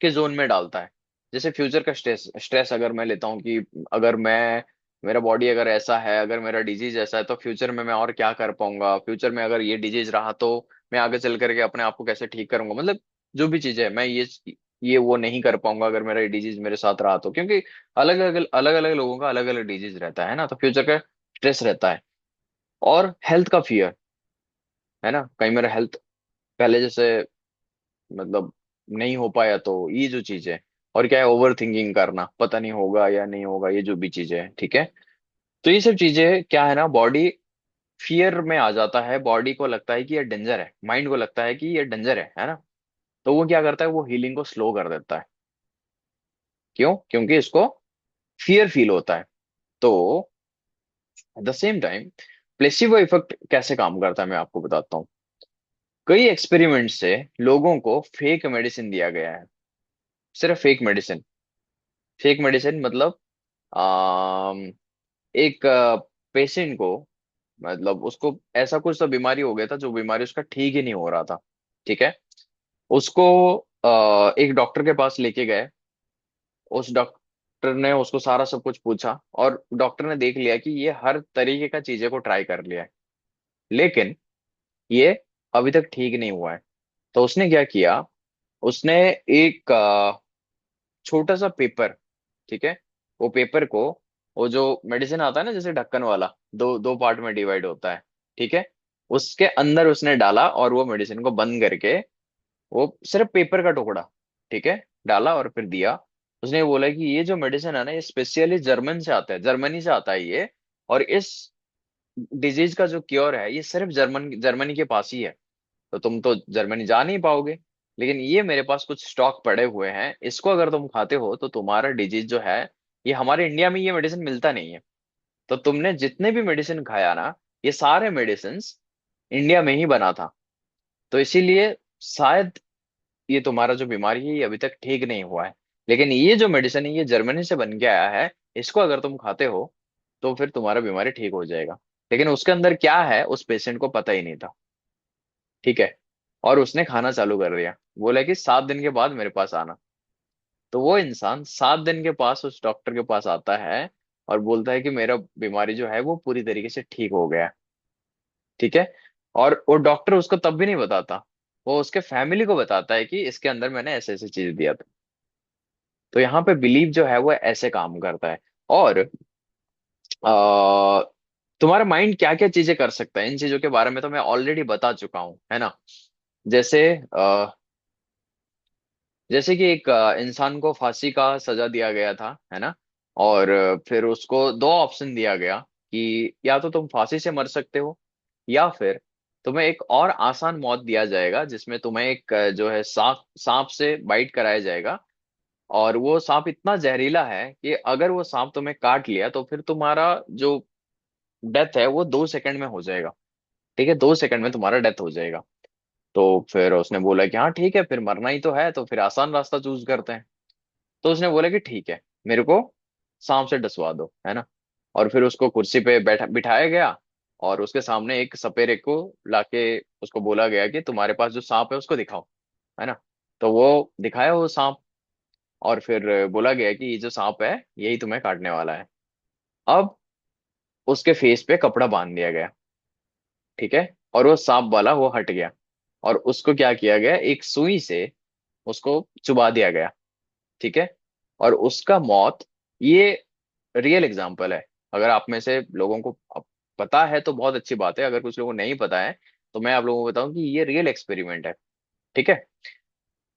के जोन में डालता है। जैसे फ्यूचर का स्ट्रेस, अगर मैं लेता हूँ कि अगर मैं, मेरा बॉडी अगर ऐसा है, अगर मेरा डिजीज ऐसा है, तो फ्यूचर में मैं और क्या कर पाऊंगा, फ्यूचर में अगर ये डिजीज रहा तो मैं आगे चल करके अपने आप को कैसे ठीक करूंगा। मतलब जो भी चीजें है, मैं ये वो नहीं कर पाऊंगा अगर मेरा डिजीज मेरे साथ रहा तो। क्योंकि अलग अलग लोगों का अलग अलग डिजीज रहता है ना, तो फ्यूचर का स्ट्रेस रहता है। और हेल्थ का फियर, है ना, कहीं मेरा हेल्थ पहले जैसे मतलब नहीं हो पाया, तो ये जो चीज है। और क्या है, ओवर थिंकिंग करना, पता नहीं होगा या नहीं होगा, ये जो भी चीजें है। ठीक है। तो ये सब चीजें क्या है ना, बॉडी फियर में आ जाता है। बॉडी को लगता है कि ये डेंजर है, माइंड को लगता है कि ये डेंजर है ना। तो वो क्या करता है, वो हीलिंग को स्लो कर देता है। क्यों? क्योंकि इसको फियर फील होता है। तो at the same time placebo effect कैसे काम करता है मैं आपको बताता हूँ। कई एक्सपेरिमेंट से लोगों को फेक मेडिसिन दिया गया है। सिर्फ फेक मेडिसिन। फेक मेडिसिन मतलब आम, एक पेशेंट को, मतलब उसको ऐसा कुछ तो बीमारी हो गया था, जो बीमारी उसका ठीक ही नहीं हो रहा था। ठीक है। उसको एक डॉक्टर के पास लेके गए। उस डॉक्टर ने उसको सारा सब कुछ पूछा, और डॉक्टर ने देख लिया कि ये हर तरीके का चीजें को ट्राई कर लिया है, लेकिन ये अभी तक ठीक नहीं हुआ है। तो उसने क्या किया, उसने एक छोटा सा पेपर, ठीक है, वो पेपर को, वो जो मेडिसिन आता है ना जैसे ढक्कन वाला, दो दो पार्ट में डिवाइड होता है। ठीक है। उसके अंदर उसने डाला और वो मेडिसिन को बंद करके, वो सिर्फ पेपर का टुकड़ा, ठीक है, डाला और फिर दिया। उसने बोला कि ये जो मेडिसिन है ना, ये स्पेशली जर्मन से आता है, जर्मनी से आता है ये। और इस डिजीज का जो क्योर है ये सिर्फ जर्मनी के पास ही है। तो तुम तो जर्मनी जा नहीं पाओगे, लेकिन ये मेरे पास कुछ स्टॉक पड़े हुए हैं, इसको अगर तुम खाते हो तो तुम्हारा डिजीज जो है, ये हमारे इंडिया में ये मेडिसिन मिलता नहीं है। तो तुमने जितने भी मेडिसिन खाया ना, ये सारे मेडिसिन इंडिया में ही बना था। तो इसीलिए शायद ये तुम्हारा जो बीमारी है ये अभी तक ठीक नहीं हुआ है। लेकिन ये जो मेडिसिन है ये जर्मनी से बन के आया है, इसको अगर तुम खाते हो तो फिर तुम्हारा बीमारी ठीक हो जाएगा। लेकिन उसके अंदर क्या है उस पेशेंट को पता ही नहीं था। ठीक है। और उसने खाना चालू कर दिया, बोला कि 7 दिन के बाद मेरे पास आना। तो वो इंसान 7 दिन के पास उस डॉक्टर के पास आता है और बोलता है कि मेरा बीमारी जो है वो पूरी तरीके से ठीक हो गया। ठीक है। और वो डॉक्टर उसको तब भी नहीं बताता, वो उसके फैमिली को बताता है कि इसके अंदर मैंने ऐसे ऐसे चीज दिया था। तो यहाँ पे बिलीव जो है वो ऐसे काम करता है। और तुम्हारा माइंड क्या क्या चीजें कर सकता है इन चीजों के बारे में तो मैं ऑलरेडी बता चुका हूँ, है ना। जैसे जैसे कि एक इंसान को फांसी का सजा दिया गया था, है ना। और फिर उसको दो ऑप्शन दिया गया कि या तो तुम फांसी से मर सकते हो, या फिर तुम्हें एक और आसान मौत दिया जाएगा जिसमें तुम्हें एक जो है सांप सांप से बाइट कराया जाएगा। और वो सांप इतना जहरीला है कि अगर वो सांप तुम्हें काट लिया तो फिर तुम्हारा जो डेथ है वो 2 सेकंड में हो जाएगा। ठीक है, 2 सेकंड में तुम्हारा डेथ हो जाएगा। तो फिर उसने बोला कि हाँ ठीक है, फिर मरना ही तो है तो फिर आसान रास्ता चूज करते हैं। तो उसने बोला कि ठीक है, मेरे को सांप से डसवा दो, है ना। और फिर उसको कुर्सी पे बैठा बिठाया गया, और उसके सामने एक सपेरे को लाके उसको बोला गया कि तुम्हारे पास जो सांप है उसको दिखाओ, है ना। तो वो दिखाया वो सांप, और फिर बोला गया कि ये जो सांप है यही तुम्हें काटने वाला है। अब उसके फेस पे कपड़ा बांध दिया गया, ठीक है। और वो सांप वाला वो हट गया, और उसको क्या किया गया, एक सुई से उसको चुबा दिया गया, ठीक है। और उसका मौत, ये रियल एग्जाम्पल है। अगर आप में से लोगों को पता है तो बहुत अच्छी बात है, अगर कुछ लोगों को नहीं पता है तो मैं आप लोगों को बताऊं कि ये रियल एक्सपेरिमेंट है, ठीक है।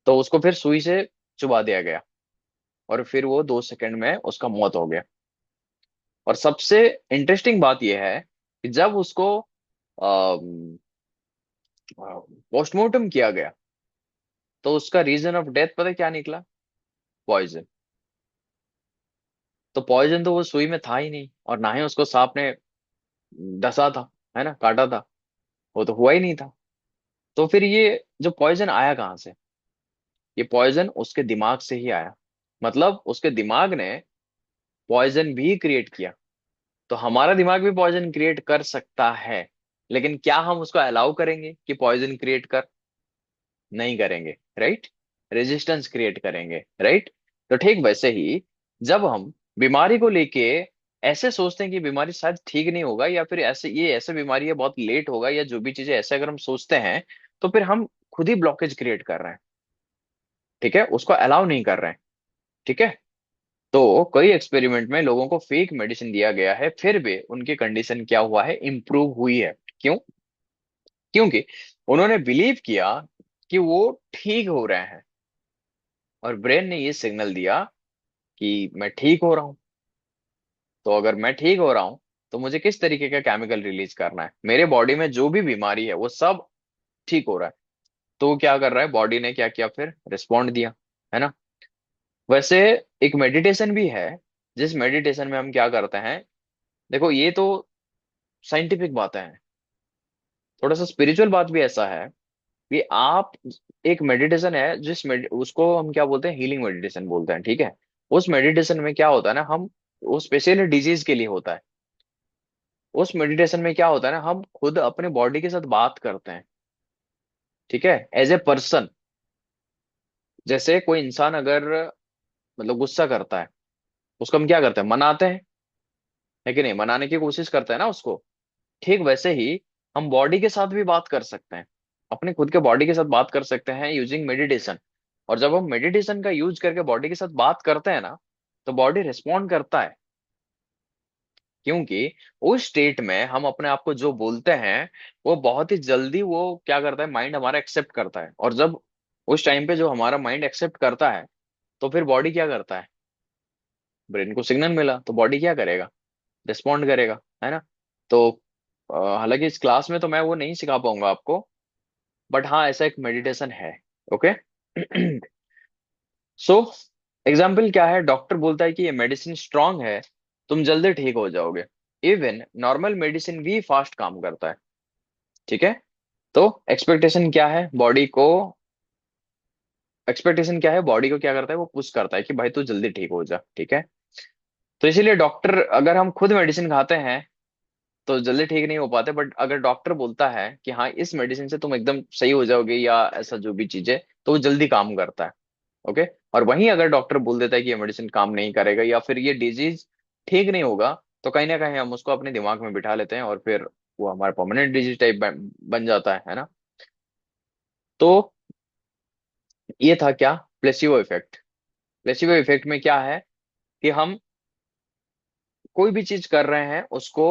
तो उसको फिर सुई से चुबा दिया गया, और फिर वो 2 सेकंड में उसका मौत हो गया। और सबसे इंटरेस्टिंग बात यह है कि जब उसको पोस्टमार्टम किया गया तो उसका रीजन ऑफ डेथ पता है क्या निकला? पॉइजन। तो पॉइजन तो वो सुई में था ही नहीं, और ना ही उसको सांप ने डसा था, है ना, काटा था। वो तो हुआ ही नहीं था। तो फिर ये जो पॉइजन आया कहाँ से? ये पॉइजन उसके दिमाग से ही आया। मतलब उसके दिमाग ने पॉइजन भी क्रिएट किया। तो हमारा दिमाग भी पॉइजन क्रिएट कर सकता है, लेकिन क्या हम उसको अलाउ करेंगे कि पॉइजन क्रिएट कर? नहीं करेंगे, राइट। रेजिस्टेंस क्रिएट करेंगे, राइट। तो ठीक वैसे ही जब हम बीमारी को लेके ऐसे सोचते हैं कि बीमारी शायद ठीक नहीं होगा, या फिर ऐसे ये ऐसे बीमारी है बहुत लेट होगा, या जो भी चीजें ऐसे अगर हम सोचते हैं, तो फिर हम खुद ही ब्लॉकेज क्रिएट कर रहे हैं, ठीक है, उसको अलाउ नहीं कर रहे हैं, ठीक है। तो कई एक्सपेरिमेंट में लोगों को फेक मेडिसिन दिया गया है, फिर भी उनकी कंडीशन क्या हुआ है, इंप्रूव हुई है। क्यों? क्योंकि उन्होंने बिलीव किया कि वो ठीक हो रहे हैं, और ब्रेन ने ये सिग्नल दिया कि मैं ठीक हो रहा हूं। तो अगर मैं ठीक हो रहा हूं तो मुझे किस तरीके का केमिकल रिलीज करना है, मेरे बॉडी में जो भी बीमारी है वो सब ठीक हो रहा है। तो वो क्या कर रहा है, बॉडी ने क्या किया, फिर रिस्पॉन्ड दिया, है ना। वैसे एक मेडिटेशन भी है, जिस मेडिटेशन में हम क्या करते हैं, देखो ये तो साइंटिफिक बातें हैं, थोड़ा सा स्पिरिचुअल बात भी ऐसा है कि आप, एक मेडिटेशन है उसको हम क्या बोलते हैं, हीलिंग मेडिटेशन बोलते हैं, ठीक है। उस मेडिटेशन में क्या होता है ना, हम, वो स्पेशली डिजीज के लिए होता है। उस मेडिटेशन में क्या होता है ना, हम खुद अपने बॉडी के साथ बात करते हैं, ठीक है, एज ए पर्सन। जैसे कोई इंसान अगर मतलब गुस्सा करता है, उसको हम क्या करते हैं, मनाते हैं, है कि नहीं, मनाने की कोशिश करते हैं ना उसको। ठीक वैसे ही हम बॉडी के साथ भी बात कर सकते हैं, अपने खुद के बॉडी के साथ बात कर सकते हैं यूजिंग मेडिटेशन। और जब हम मेडिटेशन का यूज करके बॉडी के साथ बात करते हैं ना, तो बॉडी रिस्पॉन्ड करता है। क्योंकि उस स्टेट में हम अपने आप को जो बोलते हैं, वो बहुत ही जल्दी वो क्या करता है, माइंड हमारा एक्सेप्ट करता है। और जब उस टाइम पे जो हमारा माइंड एक्सेप्ट करता है, तो फिर बॉडी क्या करता है, ब्रेन को सिग्नल मिला तो बॉडी क्या करेगा, रिस्पॉन्ड करेगा, है ना। तो हालांकि इस क्लास में तो मैं वो नहीं सिखा पाऊंगा आपको, बट हाँ ऐसा एक मेडिटेशन है, ओके। सो एग्जाम्पल क्या है, डॉक्टर बोलता है कि ये मेडिसिन स्ट्रांग है, तुम जल्दी ठीक हो जाओगे। इवन नॉर्मल मेडिसिन भी फास्ट काम करता है, ठीक है। तो एक्सपेक्टेशन क्या है, बॉडी को क्या करता है, वो पुश करता है कि भाई तू जल्दी ठीक हो जा, ठीक है। तो इसीलिए डॉक्टर, अगर हम खुद मेडिसिन खाते हैं तो जल्दी ठीक नहीं हो पाते, बट अगर डॉक्टर बोलता है कि हाँ इस मेडिसिन से तुम एकदम सही हो जाओगे, या ऐसा जो भी चीज है, तो वो जल्दी काम करता है, ओके। और वहीं अगर डॉक्टर बोल देता है कि ये मेडिसिन काम नहीं करेगा, या फिर ये डिजीज ठीक नहीं होगा, तो कहीं ना कहीं हम उसको अपने दिमाग में बिठा लेते हैं, और फिर वो हमारा परमानेंट डिजीज टाइप बन जाता है ना। तो ये था क्या, प्लेसिबो इफेक्ट। प्लेसिबो इफेक्ट में क्या है कि हम कोई भी चीज कर रहे हैं उसको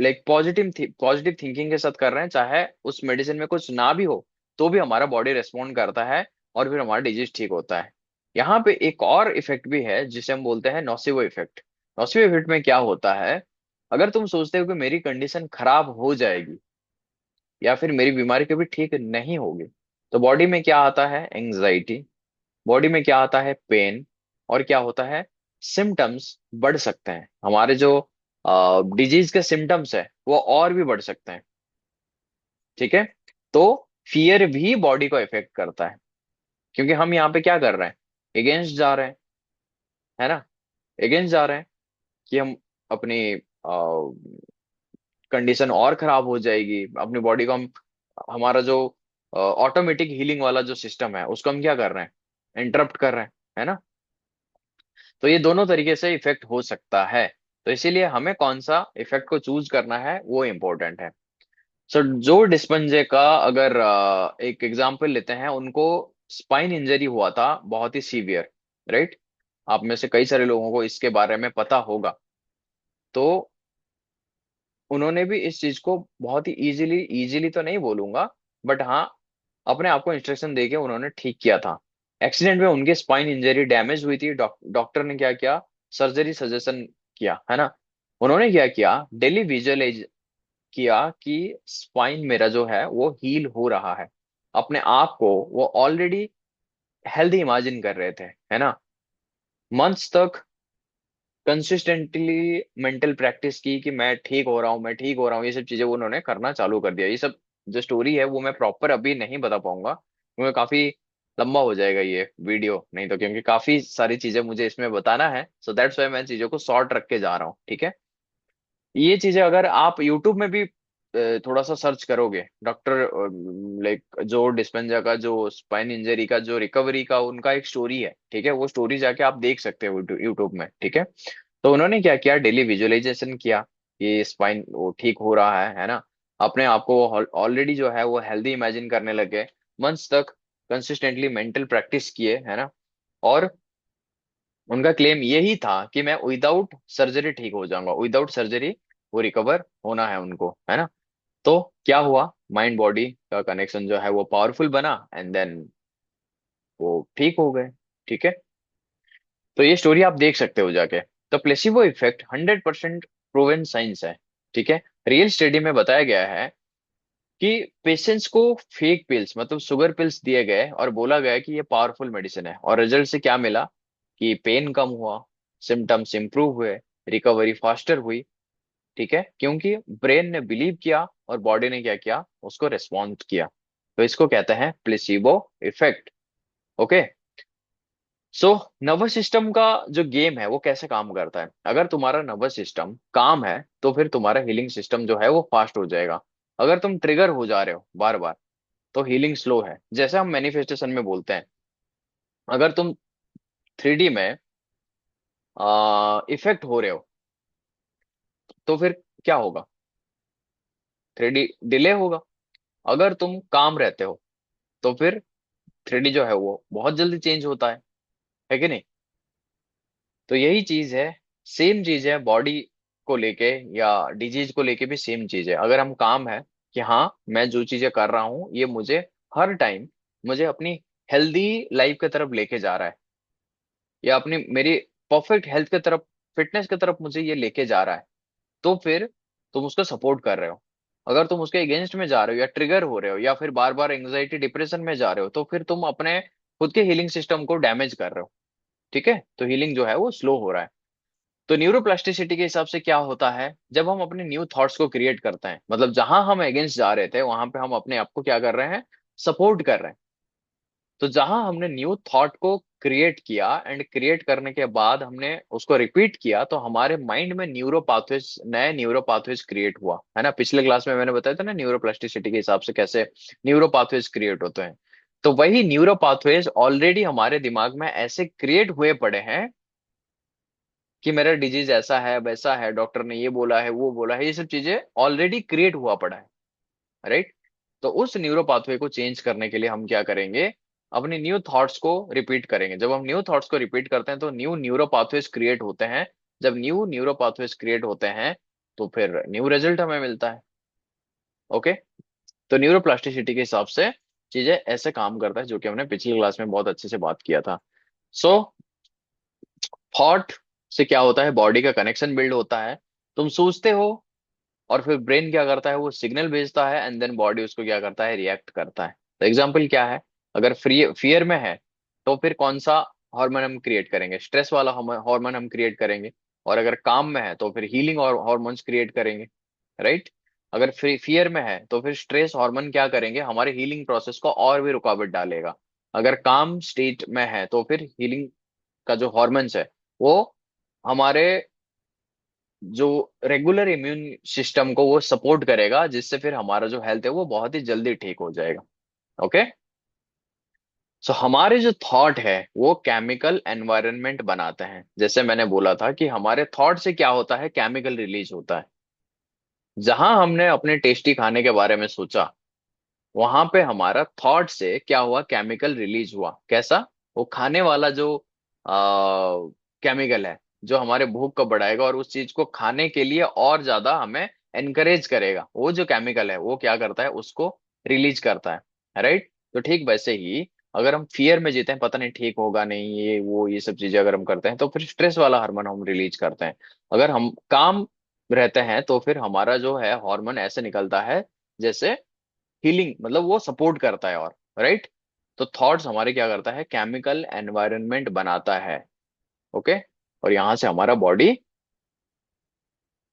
लाइक पॉजिटिव थिंकिंग के साथ कर रहे हैं, चाहे उस मेडिसिन में कुछ ना भी हो तो भी हमारा बॉडी रेस्पॉन्ड करता है और फिर हमारा डिजीज ठीक होता है। यहाँ पे एक और इफेक्ट भी है जिसे हम बोलते हैं नोसिवो इफेक्ट। नोसिवो इफेक्ट में क्या होता है, अगर तुम सोचते हो कि मेरी कंडीशन खराब हो जाएगी या फिर मेरी बीमारी कभी ठीक नहीं होगी, तो बॉडी में क्या आता है, एंग्जाइटी, बॉडी में क्या आता है, पेन, और क्या होता है, सिम्टम्स बढ़ सकते हैं। हमारे जो डिजीज के सिम्टम्स है वो और भी बढ़ सकते हैं। ठीक है। तो फियर भी बॉडी को इफेक्ट करता है, क्योंकि हम यहाँ पे क्या कर रहे हैं, अगेंस्ट जा रहे हैं, है ना, अगेंस्ट जा रहे हैं कि हम अपनी कंडीशन और खराब हो जाएगी, अपनी बॉडी को हम, हमारा जो ऑटोमेटिक हीलिंग वाला जो सिस्टम है उसको हम क्या कर रहे हैं, इंटरप्ट कर रहे हैं, है ना। तो ये दोनों तरीके से इफेक्ट हो सकता है। तो इसीलिए हमें कौन सा इफेक्ट को चूज करना है वो इम्पोर्टेंट है। सो जो डिस्पेंजे का अगर एक एग्जांपल लेते हैं, उनको स्पाइन इंजरी हुआ था बहुत ही सीवियर, राइट। आप में से कई सारे लोगों को इसके बारे में पता होगा। तो उन्होंने भी इस चीज को बहुत ही इजीली, इजीली तो नहीं बोलूंगा, बट हाँ, अपने आप को इंस्ट्रक्शन देके उन्होंने ठीक किया था। एक्सीडेंट में उनके स्पाइन इंजरी डैमेज हुई थी, डॉक्टर ने क्या किया, सर्जरी सजेशन किया, है ना। उन्होंने क्या किया, डेली विजुअलाइज किया कि स्पाइन मेरा जो है वो हील हो रहा है। अपने आप को वो ऑलरेडी हेल्दी इमेजिन कर रहे थे, है ना। मंथ्स तक कंसिस्टेंटली मेंटल प्रैक्टिस की कि मैं ठीक हो रहा हूँ, मैं ठीक हो रहा हूँ, ये सब चीजें वो उन्होंने करना चालू कर दिया। ये सब जो स्टोरी है वो मैं प्रॉपर अभी नहीं बता पाऊंगा, क्योंकि काफी लंबा हो जाएगा ये वीडियो, नहीं तो, क्योंकि काफी सारी चीजें मुझे इसमें बताना है। सो दैट्स वाई मैं चीजों को शॉर्ट रख के जा रहा हूँ, ठीक है। ये चीजें अगर आप यूट्यूब में भी थोड़ा सा सर्च करोगे, डॉक्टर लाइक जो डिस्पेंजा का जो स्पाइन इंजरी का जो रिकवरी का उनका एक स्टोरी है, ठीक है, वो स्टोरी जाके आप देख सकते हो यूट्यूब में, ठीक है। तो उन्होंने क्या किया, डेली विजुअलाइजेशन किया कि स्पाइन वो ठीक हो रहा है ना। अपने आप को ऑलरेडी जो है वो हेल्दी इमेजिन करने लगे। मंथ्स तक कंसिस्टेंटली मेंटल प्रैक्टिस किए, है ना। और उनका क्लेम यही था कि मैं विदाउट सर्जरी ठीक हो जाऊंगा, विदाउट सर्जरी वो रिकवर होना है उनको, है ना। तो क्या हुआ, माइंड बॉडी का कनेक्शन जो है वो पावरफुल बना एंड देन वो ठीक हो गए, ठीक है। तो ये स्टोरी आप देख सकते हो जाके। तो प्लेसिबो इफेक्ट 100% प्रूवन साइंस है, ठीक है। रियल स्टडी में बताया गया है कि पेशेंट्स को फेक पिल्स मतलब शुगर पिल्स दिए गए और बोला गया कि ये पावरफुल मेडिसिन है, और रिजल्ट से क्या मिला कि पेन कम हुआ, सिम्टम्स इंप्रूव हुए, रिकवरी फास्टर हुई, ठीक है, क्योंकि ब्रेन ने बिलीव किया और बॉडी ने क्या किया, उसको रेस्पॉन्ड किया। तो इसको कहते हैं placebo effect. Okay. So nervous system का जो गेम है वो कैसे काम करता है, अगर तुम्हारा नर्वस सिस्टम काम है तो फिर तुम्हारा हीलिंग सिस्टम जो है वो फास्ट हो जाएगा। अगर तुम ट्रिगर हो जा रहे हो बार बार तो हीलिंग स्लो है। जैसे हम मैनिफेस्टेशन में बोलते हैं, अगर तुम 3D में इफेक्ट हो रहे हो तो फिर क्या होगा, 3D डिले होगा। अगर तुम काम रहते हो तो फिर 3D जो है वो बहुत जल्दी चेंज होता है कि नहीं। तो यही चीज है, सेम चीज है बॉडी को लेके या डिजीज को लेके भी सेम चीज है। अगर हम काम है कि हाँ मैं जो चीजें कर रहा हूँ ये मुझे हर टाइम मुझे अपनी हेल्दी लाइफ की तरफ लेके जा रहा है, या अपनी मेरी परफेक्ट हेल्थ की तरफ, फिटनेस की तरफ मुझे ये लेके जा रहा है, तो फिर तुम उसको सपोर्ट कर रहे हो। अगर तुम उसके अगेंस्ट में जा रहे हो या ट्रिगर हो रहे हो या फिर बार बार एंग्जाइटी डिप्रेशन में जा रहे हो तो फिर तुम अपने खुद के हीलिंग सिस्टम को डैमेज कर रहे हो, ठीक है। तो हीलिंग जो है वो स्लो हो रहा है। तो न्यूरोप्लास्टिसिटी के हिसाब से क्या होता है, जब हम अपने न्यू थॉट्स को क्रिएट करते हैं, मतलब जहां हम अगेंस्ट जा रहे थे वहां पे हम अपने आप को क्या कर रहे हैं, सपोर्ट कर रहे हैं। तो जहां हमने न्यू थॉट को क्रिएट किया एंड क्रिएट करने के बाद हमने उसको रिपीट किया, तो हमारे माइंड में न्यूरो पाथवेज, नए न्यूरो पाथवेज क्रिएट हुआ, है ना। पिछले क्लास में मैंने बताया था ना न्यूरोप्लास्टिसिटी के हिसाब से कैसे न्यूरो पाथवेज क्रिएट होते हैं। तो वही न्यूरो पाथवेज ऑलरेडी हमारे दिमाग में ऐसे क्रिएट हुए पड़े हैं कि मेरा डिजीज ऐसा है वैसा है, डॉक्टर ने ये बोला है वो बोला है, ये सब चीजें ऑलरेडी क्रिएट हुआ पड़ा है, राइट। तो उस न्यूरो पाथवे को चेंज करने के लिए हम क्या करेंगे, अपने न्यू थॉट्स को रिपीट करेंगे। जब हम न्यू थॉट्स को रिपीट करते हैं तो न्यू न्यूरो पाथवेज क्रिएट होते हैं। जब न्यू न्यूरो पाथवेज क्रिएट होते हैं तो फिर न्यू रिजल्ट हमें मिलता है। ओके। तो न्यूरोप्लास्टिसिटी के हिसाब से चीजें ऐसे काम करता है, जो कि हमने पिछली क्लास में बहुत अच्छे से बात किया था। सो थॉट से क्या होता है, बॉडी का कनेक्शन बिल्ड होता है। तुम सोचते हो और फिर ब्रेन क्या करता है, वो सिग्नल भेजता है एंड देन बॉडी उसको क्या करता है, रिएक्ट करता है। तो एग्जाम्पल क्या है, अगर फ्री फियर में है तो फिर कौन सा हार्मोन हम क्रिएट करेंगे, स्ट्रेस वाला हार्मोन हम क्रिएट करेंगे। और अगर काम में है तो फिर हीलिंग और हॉर्मोन्स क्रिएट करेंगे, राइट। अगर फ्री फियर में है तो फिर स्ट्रेस हार्मोन क्या करेंगे, हमारे हीलिंग प्रोसेस को और भी रुकावट डालेगा। अगर काम स्टेट में है तो फिर हीलिंग का जो हॉर्मोन्स है वो हमारे जो रेगुलर इम्यून सिस्टम को वो सपोर्ट करेगा, जिससे फिर हमारा जो हेल्थ है वो बहुत ही जल्दी ठीक हो जाएगा। ओके। सो हमारे जो थॉट है वो केमिकल एनवायरनमेंट बनाते हैं। जैसे मैंने बोला था कि हमारे थॉट से क्या होता है, केमिकल रिलीज होता है। जहां हमने अपने टेस्टी खाने के बारे में सोचा, वहां पे हमारा थॉट से क्या हुआ, केमिकल रिलीज हुआ। कैसा, वो खाने वाला जो केमिकल है, जो हमारे भूख को बढ़ाएगा और उस चीज को खाने के लिए और ज्यादा हमें एनकरेज करेगा, वो जो केमिकल है वो क्या करता है, उसको रिलीज करता है, राइट। तो ठीक वैसे ही अगर हम फियर में जीते हैं, पता नहीं ठीक होगा नहीं, ये वो ये सब चीजें अगर हम करते हैं तो फिर स्ट्रेस वाला हार्मोन हम रिलीज करते हैं। अगर हम काम रहते हैं तो फिर हमारा जो है हार्मोन ऐसे निकलता है जैसे हीलिंग, मतलब वो सपोर्ट करता है, और राइट। तो थॉट्स हमारे क्या करता है, केमिकल एनवायरनमेंट बनाता है। ओके। और यहाँ से हमारा बॉडी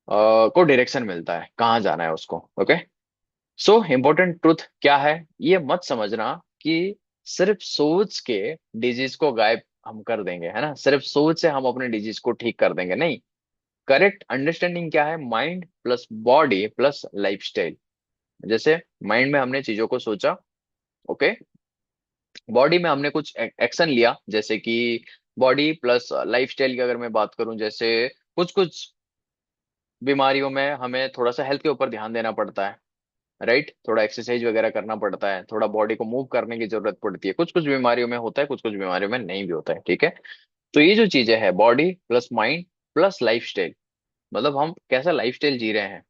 को डायरेक्शन मिलता है कहाँ जाना है उसको। ओके। सो इम्पोर्टेंट ट्रुथ क्या है, ये मत समझना कि सिर्फ सोच के डिजीज को गायब हम कर देंगे, है ना, सिर्फ सोच से हम अपने डिजीज को ठीक कर देंगे, नहीं। करेक्ट अंडरस्टैंडिंग क्या है, mind plus body plus lifestyle. जैसे माइंड में हमने चीजों को सोचा, ओके, बॉडी में हमने कुछ एक्शन लिया, जैसे कि बॉडी प्लस लाइफस्टाइल की अगर मैं बात करूं, जैसे कुछ कुछ बीमारियों में हमें थोड़ा सा हेल्थ के ऊपर ध्यान देना पड़ता है, राइट। थोड़ा एक्सरसाइज वगैरह करना पड़ता है, थोड़ा बॉडी को मूव करने की जरूरत पड़ती है। कुछ कुछ बीमारियों में होता है, कुछ कुछ बीमारियों में नहीं भी होता है, ठीक है। तो ये जो चीजें है, body plus mind plus lifestyle, मतलब हम कैसा लाइफस्टाइल जी रहे हैं,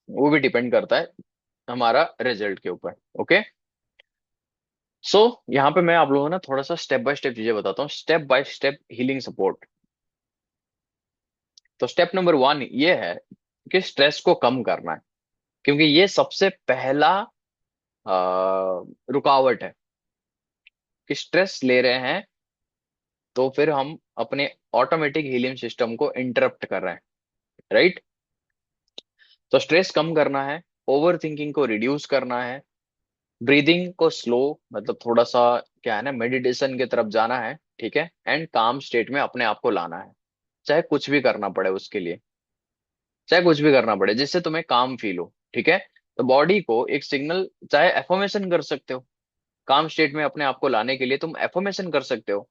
वो भी डिपेंड करता है हमारा रिजल्ट के ऊपर। ओके। सो यहाँ पे मैं आप लोगों को ना थोड़ा सा स्टेप बाय स्टेप चीजें बताता हूँ, step by step healing support. तो स्टेप नंबर वन ये है कि स्ट्रेस को कम करना है, क्योंकि ये सबसे पहला रुकावट है कि स्ट्रेस ले रहे हैं तो फिर हम अपने ऑटोमेटिक हीलिंग सिस्टम को इंटरप्ट कर रहे हैं, राइट। तो स्ट्रेस कम करना है, ओवर थिंकिंग को रिड्यूस करना है, ब्रीदिंग को स्लो, मतलब थोड़ा सा क्या है ना, मेडिटेशन की तरफ जाना है, ठीक है, एंड काम स्टेट में अपने आप को लाना है। चाहे कुछ भी करना पड़े उसके लिए, चाहे कुछ भी करना पड़े जिससे तुम्हें काम फील हो, ठीक है। तो बॉडी को एक सिग्नल, चाहे एफर्मेशन कर सकते हो, काम स्टेट में अपने आप को लाने के लिए तुम एफर्मेशन कर सकते हो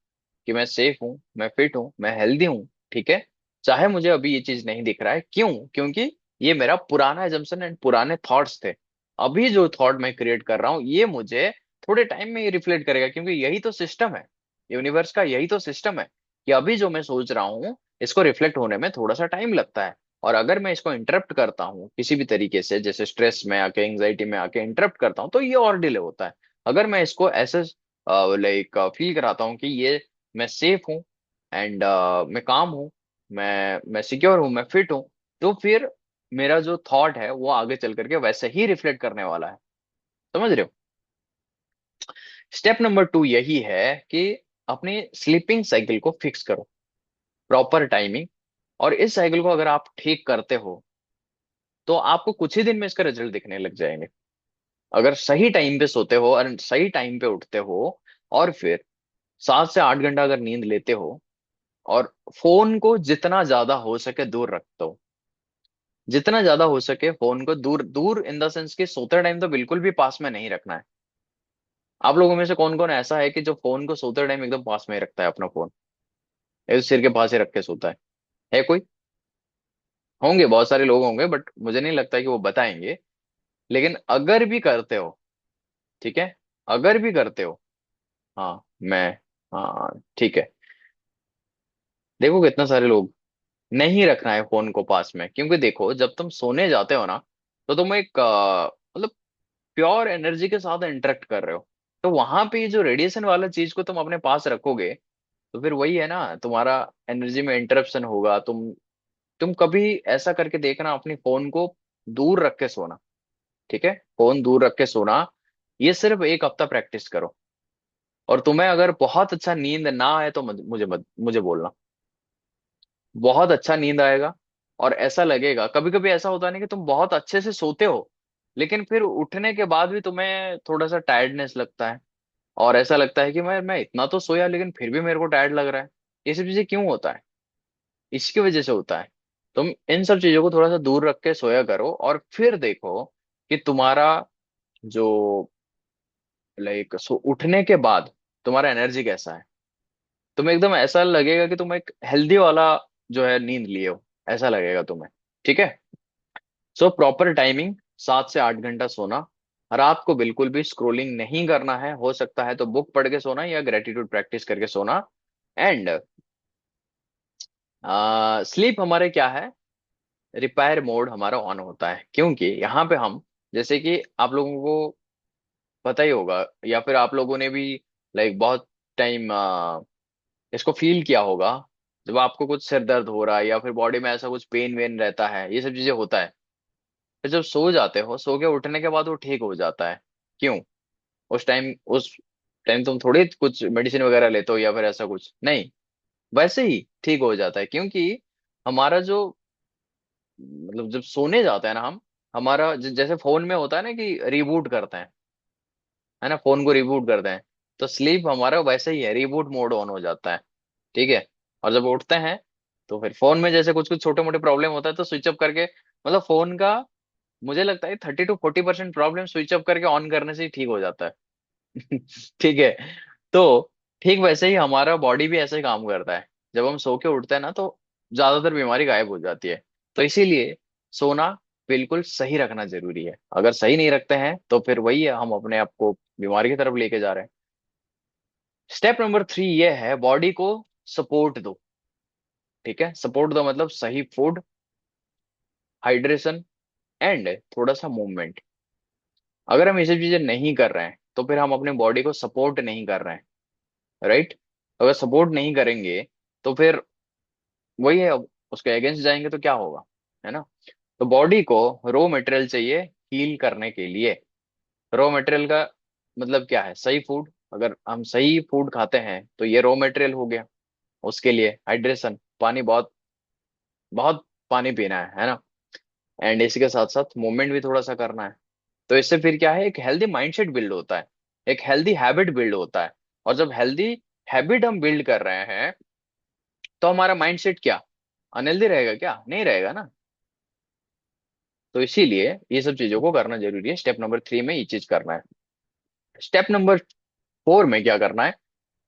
कि मैं सेफ हूँ, मैं फिट हूँ, मैं हेल्दी हूँ, ठीक है। चाहे मुझे अभी ये चीज नहीं दिख रहा है, क्यों, क्योंकि ये मेरा पुराना एजम्पशन एंड पुराने थॉट्स थे। अभी जो थॉट मैं क्रिएट कर रहा हूँ ये मुझे थोड़े टाइम में ये रिफ्लेक्ट करेगा, क्योंकि यही तो सिस्टम है, यूनिवर्स का यही तो सिस्टम है कि अभी जो मैं सोच रहा हूँ इसको रिफ्लेक्ट होने में थोड़ा सा टाइम लगता है। और अगर मैं इसको इंटरप्ट करता हूँ किसी भी तरीके से, जैसे स्ट्रेस में आके, एंग्जाइटी में आके इंटरप्ट करता हूँ, तो ये और डिले होता है। अगर मैं इसको ऐसे लाइक फील कराता हूँ कि ये मैं सेफ हूँ एंड मैं काम हूँ, मैं सिक्योर हूँ, मैं फिट हूँ, तो फिर मेरा जो थॉट है वो आगे चल करके वैसे ही रिफ्लेक्ट करने वाला है। समझ रहे हो। स्टेप नंबर टू यही है कि अपनी स्लीपिंग साइकिल को फिक्स करो, प्रॉपर टाइमिंग। और इस साइकिल को अगर आप ठीक करते हो तो आपको कुछ ही दिन में इसका रिजल्ट दिखने लग जाएंगे। अगर सही टाइम पे सोते हो और सही टाइम पे उठते हो, और फिर 7 से 8 घंटा अगर नींद लेते हो, और फोन को जितना ज्यादा हो सके दूर रखते हो, जितना ज्यादा हो सके फोन को दूर दूर, इन द सेंस कि सोते टाइम तो बिल्कुल भी पास में नहीं रखना है। आप लोगों में से कौन कौन ऐसा है कि जो फोन को सोते टाइम एकदम पास में ही रखता है, अपना फोन एक सिर के पास ही रख के सोता है कोई? होंगे, बहुत सारे लोग होंगे, बट मुझे नहीं लगता कि वो बताएंगे। लेकिन अगर भी करते हो, ठीक है, अगर भी करते हो, हाँ मैं, हाँ ठीक है, देखो कितना सारे लोग नहीं रखना है फोन को पास में, क्योंकि देखो जब तुम सोने जाते हो ना, तो तुम एक मतलब प्योर एनर्जी के साथ इंटरेक्ट कर रहे हो। तो वहां पे ये जो रेडिएशन वाला चीज को तुम अपने पास रखोगे, तो फिर वही है ना, तुम्हारा एनर्जी में इंटरप्शन होगा। तुम कभी ऐसा करके देखना, अपनी फोन को दूर रख के सोना। ठीक है, फोन दूर रख के सोना। ये सिर्फ एक हफ्ता प्रैक्टिस करो, और तुम्हें अगर बहुत अच्छा नींद ना आए तो मुझे बोलना। बहुत अच्छा नींद आएगा। और ऐसा लगेगा, कभी कभी ऐसा होता नहीं कि तुम बहुत अच्छे से सोते हो, लेकिन फिर उठने के बाद भी तुम्हें थोड़ा सा टायर्डनेस लगता है, और ऐसा लगता है कि मैं इतना तो सोया लेकिन फिर भी मेरे को टायर्ड लग रहा है। ये सब चीजें क्यों होता है? इसकी वजह से होता है। तुम इन सब चीजों को थोड़ा सा दूर रख के सोया करो, और फिर देखो कि तुम्हारा जो लाइक उठने के बाद तुम्हारा एनर्जी कैसा है। तुम्हें एकदम ऐसा लगेगा कि तुम एक हेल्दी वाला जो है नींद लिए हो, ऐसा लगेगा तुम्हें। ठीक है। सो प्रॉपर टाइमिंग 7 से 8 घंटा सोना। रात को बिल्कुल भी स्क्रोलिंग नहीं करना है, हो सकता है तो बुक पढ़ के सोना या ग्रेटिट्यूड प्रैक्टिस करके सोना। एंड स्लीप हमारे क्या है, रिपेयर मोड हमारा ऑन होता है, क्योंकि यहाँ पे हम, जैसे कि आप लोगों को पता ही होगा, या फिर आप लोगों ने भी लाइक बहुत टाइम इसको फील किया होगा, जब आपको कुछ सिर दर्द हो रहा है या फिर बॉडी में ऐसा कुछ पेन वेन रहता है, ये सब चीजें होता है। फिर जब सो जाते हो, सो के उठने के बाद वो ठीक हो जाता है। क्यों? उस टाइम तुम थोड़ी कुछ मेडिसिन वगैरह लेते हो या फिर ऐसा कुछ नहीं, वैसे ही ठीक हो जाता है, क्योंकि हमारा जो मतलब जब सोने जाते हैं ना हम, हमारा जैसे फोन में होता है ना कि रिबूट करते हैं, है ना, फोन को रिबूट करते हैं। तो स्लीप हमारा वैसे ही है, रिबूट मोड ऑन हो जाता है। ठीक है। और जब उठते हैं, तो फिर फोन में जैसे कुछ कुछ छोटे मोटे प्रॉब्लम होता है तो स्विच ऑफ करके, मतलब फोन का मुझे लगता है 30 to 40% प्रॉब्लम स्विच ऑफ करके ऑन करने से ही ठीक हो जाता है। ठीक है। तो ठीक वैसे ही हमारा बॉडी भी ऐसे ही काम करता है। जब हम सो के उठते हैं ना, तो ज्यादातर बीमारी गायब हो जाती है। तो इसीलिए सोना बिल्कुल सही रखना जरूरी है। अगर सही नहीं रखते हैं तो फिर वही है, हम अपने आप को बीमारी की तरफ लेके जा रहे हैं। स्टेप नंबर 3 ये है, बॉडी को सपोर्ट दो। ठीक है, सपोर्ट दो मतलब सही फूड, हाइड्रेशन एंड थोड़ा सा मूवमेंट। अगर हम ये सब चीजें नहीं कर रहे हैं, तो फिर हम अपने बॉडी को सपोर्ट नहीं कर रहे हैं। राइट। अगर सपोर्ट नहीं करेंगे, तो फिर वही है, अब उसके अगेंस्ट जाएंगे तो क्या होगा, है ना। तो बॉडी को रॉ मटेरियल चाहिए हील करने के लिए। रॉ मटेरियल का मतलब क्या है? सही फूड। अगर हम सही फूड खाते हैं तो ये रॉ मटेरियल हो गया। उसके लिए हाइड्रेशन, पानी, बहुत बहुत पानी पीना है ना। एंड इसी के साथ साथ मूवमेंट भी थोड़ा सा करना है। तो इससे फिर क्या है, एक हेल्दी माइंडसेट बिल्ड होता है, एक हेल्दी हैबिट बिल्ड होता है। और जब हेल्दी हैबिट हम बिल्ड कर रहे हैं, तो हमारा माइंडसेट क्या अनहेल्दी रहेगा? क्या नहीं रहेगा ना। तो इसीलिए ये सब चीजों को करना जरूरी है। स्टेप नंबर 3 में ये चीज करना है। स्टेप नंबर 4 में क्या करना है,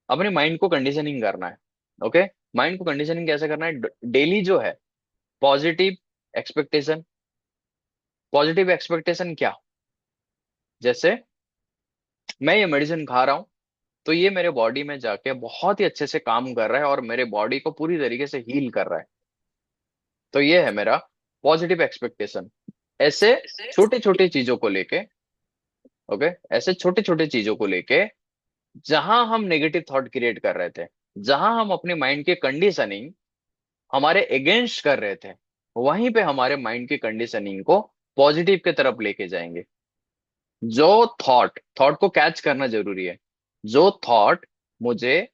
अपने माइंड को कंडीशनिंग करना है। ओके। माइंड को कंडीशनिंग कैसे करना है? डेली जो है पॉजिटिव एक्सपेक्टेशन। पॉजिटिव एक्सपेक्टेशन क्या? जैसे मैं ये मेडिसिन खा रहा हूँ, तो ये मेरे बॉडी में जाके बहुत ही अच्छे से काम कर रहा है और मेरे बॉडी को पूरी तरीके से हील कर रहा है। तो ये है मेरा पॉजिटिव एक्सपेक्टेशन। ऐसे छोटी छोटी चीजों को लेके, ओके, ऐसे छोटे छोटे चीजों को लेके, जहां हम नेगेटिव थॉट क्रिएट कर रहे थे, जहां हम अपने माइंड के कंडीशनिंग हमारे अगेंस्ट कर रहे थे, वहीं पे हमारे माइंड की कंडीशनिंग को पॉजिटिव की तरफ लेके जाएंगे। जो थॉट थॉट को कैच करना जरूरी है। जो थॉट मुझे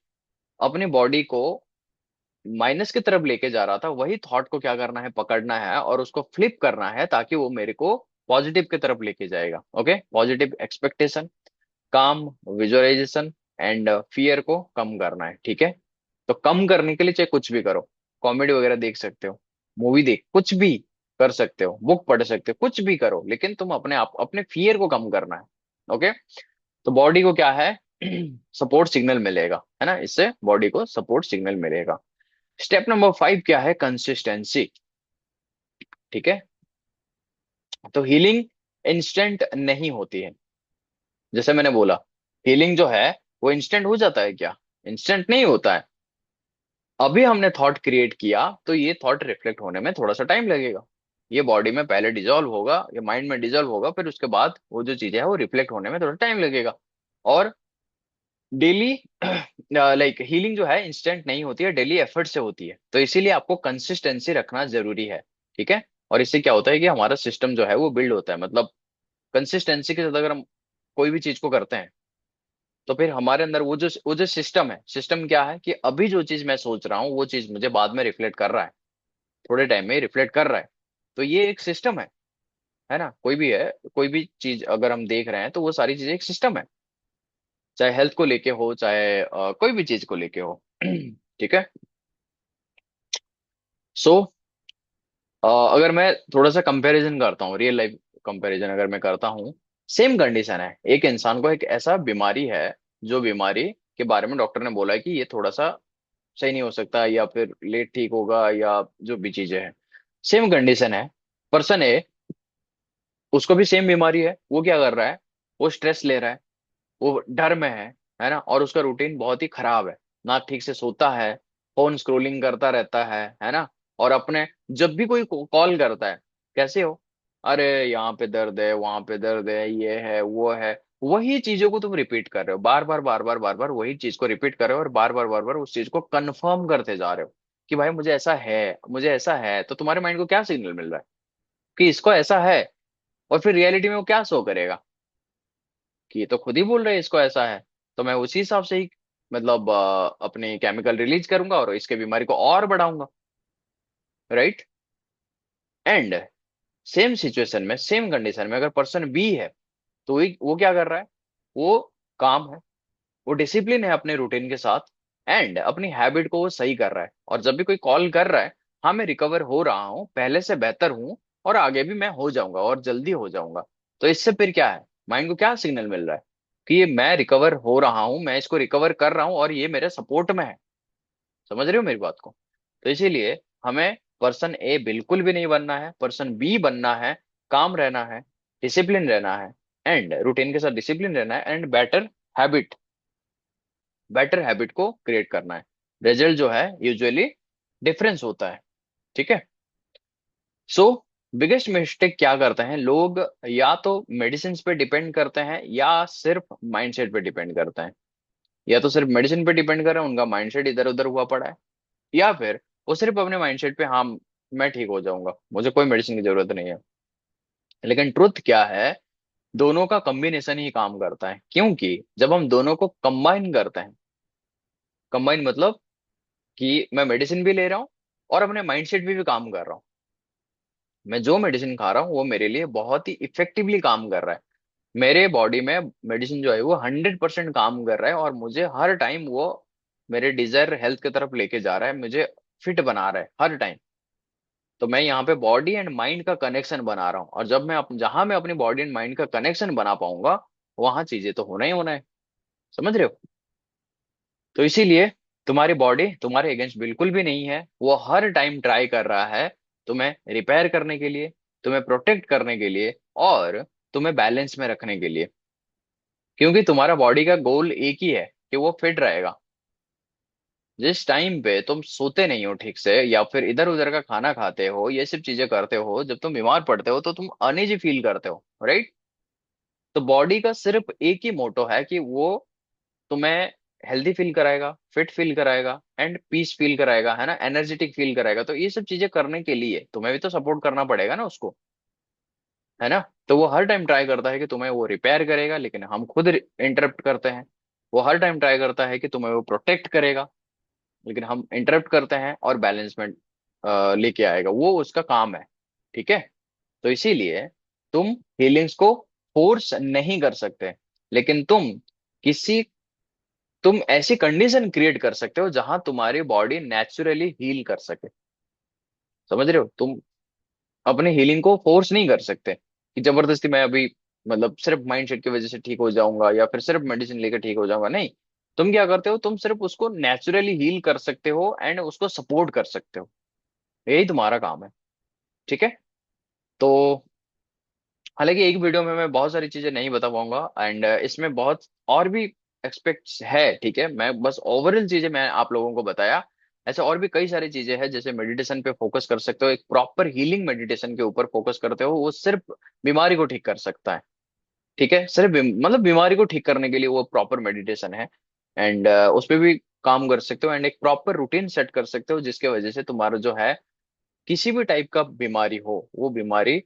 अपनी बॉडी को माइनस की तरफ लेके जा रहा था, वही थॉट को क्या करना है, पकड़ना है और उसको फ्लिप करना है, ताकि वो मेरे को पॉजिटिव की तरफ लेके जाएगा। ओके। पॉजिटिव एक्सपेक्टेशन, काम, विजुअलाइजेशन एंड फियर को कम करना है। ठीक है। तो कम करने के लिए चाहे कुछ भी करो, कॉमेडी वगैरह देख सकते हो, मूवी देख, कुछ भी कर सकते हो, बुक पढ़ सकते हो, कुछ भी करो, लेकिन तुम अपने आप अपने फियर को कम करना है। ओके। तो बॉडी को क्या है, सपोर्ट सिग्नल मिलेगा, है ना, इससे बॉडी को सपोर्ट सिग्नल मिलेगा। स्टेप नंबर 5 क्या है, कंसिस्टेंसी। ठीक है। तो हीलिंग इंस्टेंट नहीं होती है। जैसे मैंने बोला, हीलिंग जो है वो इंस्टेंट हो जाता है क्या? इंस्टेंट नहीं होता है। अभी हमने थॉट क्रिएट किया तो ये थॉट रिफ्लेक्ट होने में थोड़ा सा टाइम लगेगा। ये बॉडी में पहले डिजॉल्व होगा, ये माइंड में डिजॉल्व होगा, फिर उसके बाद वो जो चीजें है वो रिफ्लेक्ट होने में थोड़ा टाइम लगेगा। और डेली लाइक हीलिंग जो है इंस्टेंट नहीं होती है, डेली एफर्ट से होती है, तो इसीलिए आपको कंसिस्टेंसी रखना जरूरी है। ठीक है। और इससे क्या होता है कि हमारा सिस्टम जो है वो बिल्ड होता है, मतलब कंसिस्टेंसी के साथ अगर हम कोई भी चीज को करते हैं तो फिर हमारे अंदर वो जो सिस्टम है, सिस्टम क्या है कि अभी जो चीज मैं सोच रहा हूँ वो चीज मुझे बाद में रिफ्लेक्ट कर रहा है, थोड़े टाइम में रिफ्लेक्ट कर रहा है। तो ये एक सिस्टम है ना। कोई भी है, कोई भी चीज अगर हम देख रहे हैं तो वो सारी चीजें एक सिस्टम है, चाहे हेल्थ को लेके हो, चाहे कोई भी चीज को लेके हो। ठीक है। सो अगर मैं थोड़ा सा कंपैरिजन करता हूँ, रियल लाइफ कंपैरिजन अगर मैं करता हूँ, सेम कंडीशन है, एक इंसान को एक ऐसा बीमारी है, जो बीमारी के बारे में डॉक्टर ने बोला है कि ये थोड़ा सा सही नहीं हो सकता या फिर लेट ठीक होगा या जो भी चीजें हैं, सेम कंडीशन है। पर्सन ए, उसको भी सेम बीमारी है, वो क्या कर रहा है, वो स्ट्रेस ले रहा है, वो डर में है ना, और उसका रूटीन बहुत ही खराब है, ना ठीक से सोता है, फोन स्क्रोलिंग करता रहता है ना। और अपने जब भी कोई कॉल करता है, कैसे हो, अरे यहाँ पे दर्द है, वहां पे दर्द है, ये है वो है, वही चीजों को तुम रिपीट कर रहे हो, बार बार बार बार बार बार वही चीज को रिपीट कर रहे हो, और बार बार उस चीज को कंफर्म करते जा रहे हो कि भाई मुझे ऐसा है, मुझे ऐसा है। तो तुम्हारे माइंड को क्या सिग्नल मिल रहा है कि इसको ऐसा है, और फिर रियलिटी में वो क्या शो करेगा कि ये तो खुद ही बोल रहे हैं इसको ऐसा है, तो मैं उसी हिसाब से ही मतलब अपने केमिकल रिलीज करूंगा और इसके बीमारी को और बढ़ाऊंगा। राइट। एंड सेम सिचुएशन में, सेम कंडीशन में अगर पर्सन बी है, तो वो क्या कर रहा है, वो काम है, वो डिसिप्लिन है अपने रूटीन के साथ, एंड अपनी हैबिट को वो सही कर रहा है, और जब भी कोई कॉल कर रहा है, हाँ मैं रिकवर हो रहा हूँ, पहले से बेहतर हूँ, और आगे भी मैं हो जाऊंगा और जल्दी हो जाऊंगा। तो इससे फिर क्या है, माइंड को क्या सिग्नल मिल रहा है कि ये मैं रिकवर हो रहा हूँ, मैं इसको रिकवर कर रहा हूँ और ये मेरे सपोर्ट में है। समझ रहे हो मेरी बात को। तो इसीलिए हमें पर्सन ए बिल्कुल भी नहीं बनना है, पर्सन बी बनना है, काम रहना है, डिसिप्लिन रहना है, एंड रूटीन के साथ डिसिप्लिन रहना है, एंड हैबिट बेटर हैबिट को क्रिएट करना है। रिजल्ट जो है यूजुअली डिफरेंस होता है। ठीक है। सो बिगेस्ट मिस्टेक क्या करते हैं लोग, या तो मेडिसिन पे डिपेंड करते हैं या सिर्फ माइंडसेट पे डिपेंड करते हैं। या तो सिर्फ मेडिसिन पे डिपेंड कर रहे हैं, उनका माइंडसेट इधर उधर हुआ पड़ा है, या फिर वो सिर्फ अपने माइंडसेट पे, हाँ मैं ठीक हो जाऊंगा, मुझे कोई मेडिसिन की जरूरत नहीं है। लेकिन ट्रुथ क्या है, दोनों का कॉम्बिनेशन ही काम करता है, क्योंकि जब हम दोनों को कंबाइन करते हैं, कंबाइन मतलब कि मैं मेडिसिन भी ले रहा हूँ और अपने माइंडसेट भी काम कर रहा हूँ, मैं जो मेडिसिन खा रहा हूँ वो मेरे लिए बहुत ही इफेक्टिवली काम कर रहा है, मेरे बॉडी में मेडिसिन जो है वो 100% काम कर रहा है, और मुझे हर टाइम वो मेरे डिजायर हेल्थ की तरफ लेके जा रहा है, मुझे फिट बना रहा है हर टाइम। तो मैं यहाँ पे बॉडी एंड माइंड का कनेक्शन बना रहा हूँ, और जब जहां मैं अपनी बॉडी एंड माइंड का कनेक्शन बना पाऊंगा, वहां चीजें तो होना ही होना है। समझ रहे हो। तो इसीलिए तुम्हारी बॉडी तुम्हारे अगेंस्ट बिल्कुल भी नहीं है, वो हर टाइम ट्राई कर रहा है तुम्हें रिपेयर करने के लिए, तुम्हें प्रोटेक्ट करने के लिए, और तुम्हें बैलेंस में रखने के लिए, क्योंकि तुम्हारा बॉडी का गोल एक ही है कि वो फिट रहेगा। जिस टाइम पे तुम सोते नहीं हो ठीक से, या फिर इधर उधर का खाना खाते हो, ये सब चीजें करते हो, जब तुम बीमार पड़ते हो तो तुम अनईजी फील करते हो, राइट। तो बॉडी का सिर्फ एक ही मोटो है कि वो तुम्हें हेल्दी फील कराएगा, फिट फील कराएगा, एंड पीस फील कराएगा, है ना, एनर्जेटिक फील कराएगा। तो ये सब चीजें करने के लिए तुम्हें भी तो सपोर्ट करना पड़ेगा ना उसको, है ना। तो वो हर टाइम ट्राई करता है कि तुम्हें वो रिपेयर करेगा, लेकिन हम खुद इंटरप्ट करते हैं। वो हर टाइम ट्राई करता है कि तुम्हें वो प्रोटेक्ट करेगा, लेकिन हम इंटरप्ट करते हैं और बैलेंसमेंट लेके आएगा, वो उसका काम है। ठीक है। तो इसीलिए तुम हीलिंग्स को फोर्स नहीं कर सकते, लेकिन किसी तुम ऐसी कंडीशन क्रिएट कर सकते हो जहां तुम्हारी बॉडी नेचुरली हील कर सके। समझ रहे हो। तुम अपने हीलिंग को फोर्स नहीं कर सकते कि जबरदस्ती मैं अभी मतलब सिर्फ माइंडसेट की वजह से ठीक हो जाऊंगा या फिर सिर्फ मेडिसिन लेकर ठीक हो जाऊंगा, नहीं। तुम क्या करते हो, तुम सिर्फ उसको नेचुरली हील कर सकते हो एंड उसको सपोर्ट कर सकते हो, यही तुम्हारा काम है। ठीक है। तो हालांकि एक वीडियो में मैं बहुत सारी चीजें नहीं बता पाऊंगा, एंड इसमें बहुत और भी एक्सपेक्ट्स है। ठीक है। मैं बस ओवरऑल चीजें मैं आप लोगों को बताया, ऐसे और भी कई सारी चीजें हैं, जैसे मेडिटेशन पे फोकस कर सकते हो, एक प्रॉपर हीलिंग मेडिटेशन के ऊपर फोकस करते हो, वो सिर्फ बीमारी को ठीक कर सकता है। ठीक है, सिर्फ मतलब बीमारी को ठीक करने के लिए वो प्रॉपर मेडिटेशन है। एंड उस पे भी काम कर सकते हो, एंड एक प्रॉपर रूटीन सेट कर सकते हो, जिसके वजह से तुम्हारा जो है किसी भी टाइप का बीमारी हो, वो बीमारी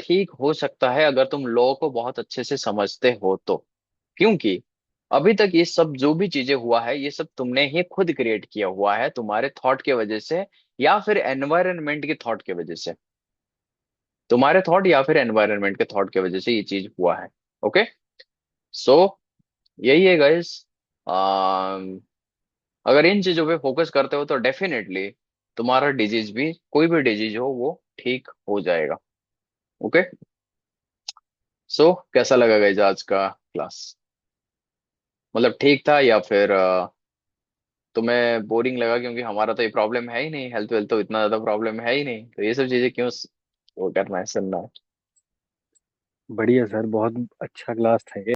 ठीक हो सकता है, अगर तुम लॉ को बहुत अच्छे से समझते हो तो। क्योंकि अभी तक ये सब जो भी चीजें हुआ है, ये सब तुमने ही खुद क्रिएट किया हुआ है, तुम्हारे थॉट के वजह से या फिर एनवायरनमेंट के थॉट के वजह से। तुम्हारे थॉट या फिर एनवायरनमेंट के थॉट के वजह से ये चीज हुआ है। ओके। सो यही है गाइस। अगर इन चीजों पे फोकस करते हो तो डेफिनेटली तुम्हारा डिजीज भी, कोई भी डिजीज हो, वो ठीक हो जाएगा। ओके। सो कैसा लगा गाइस आज का क्लास? मतलब ठीक था या फिर तुम्हें बोरिंग लगा? क्योंकि हमारा तो ये प्रॉब्लम है ही नहीं, हेल्थ वेल्थ तो इतना ज्यादा प्रॉब्लम है ही नहीं, तो ये सब चीजें क्यों वो करना है, सुनना है? बढ़िया सर, बहुत अच्छा क्लास था ये।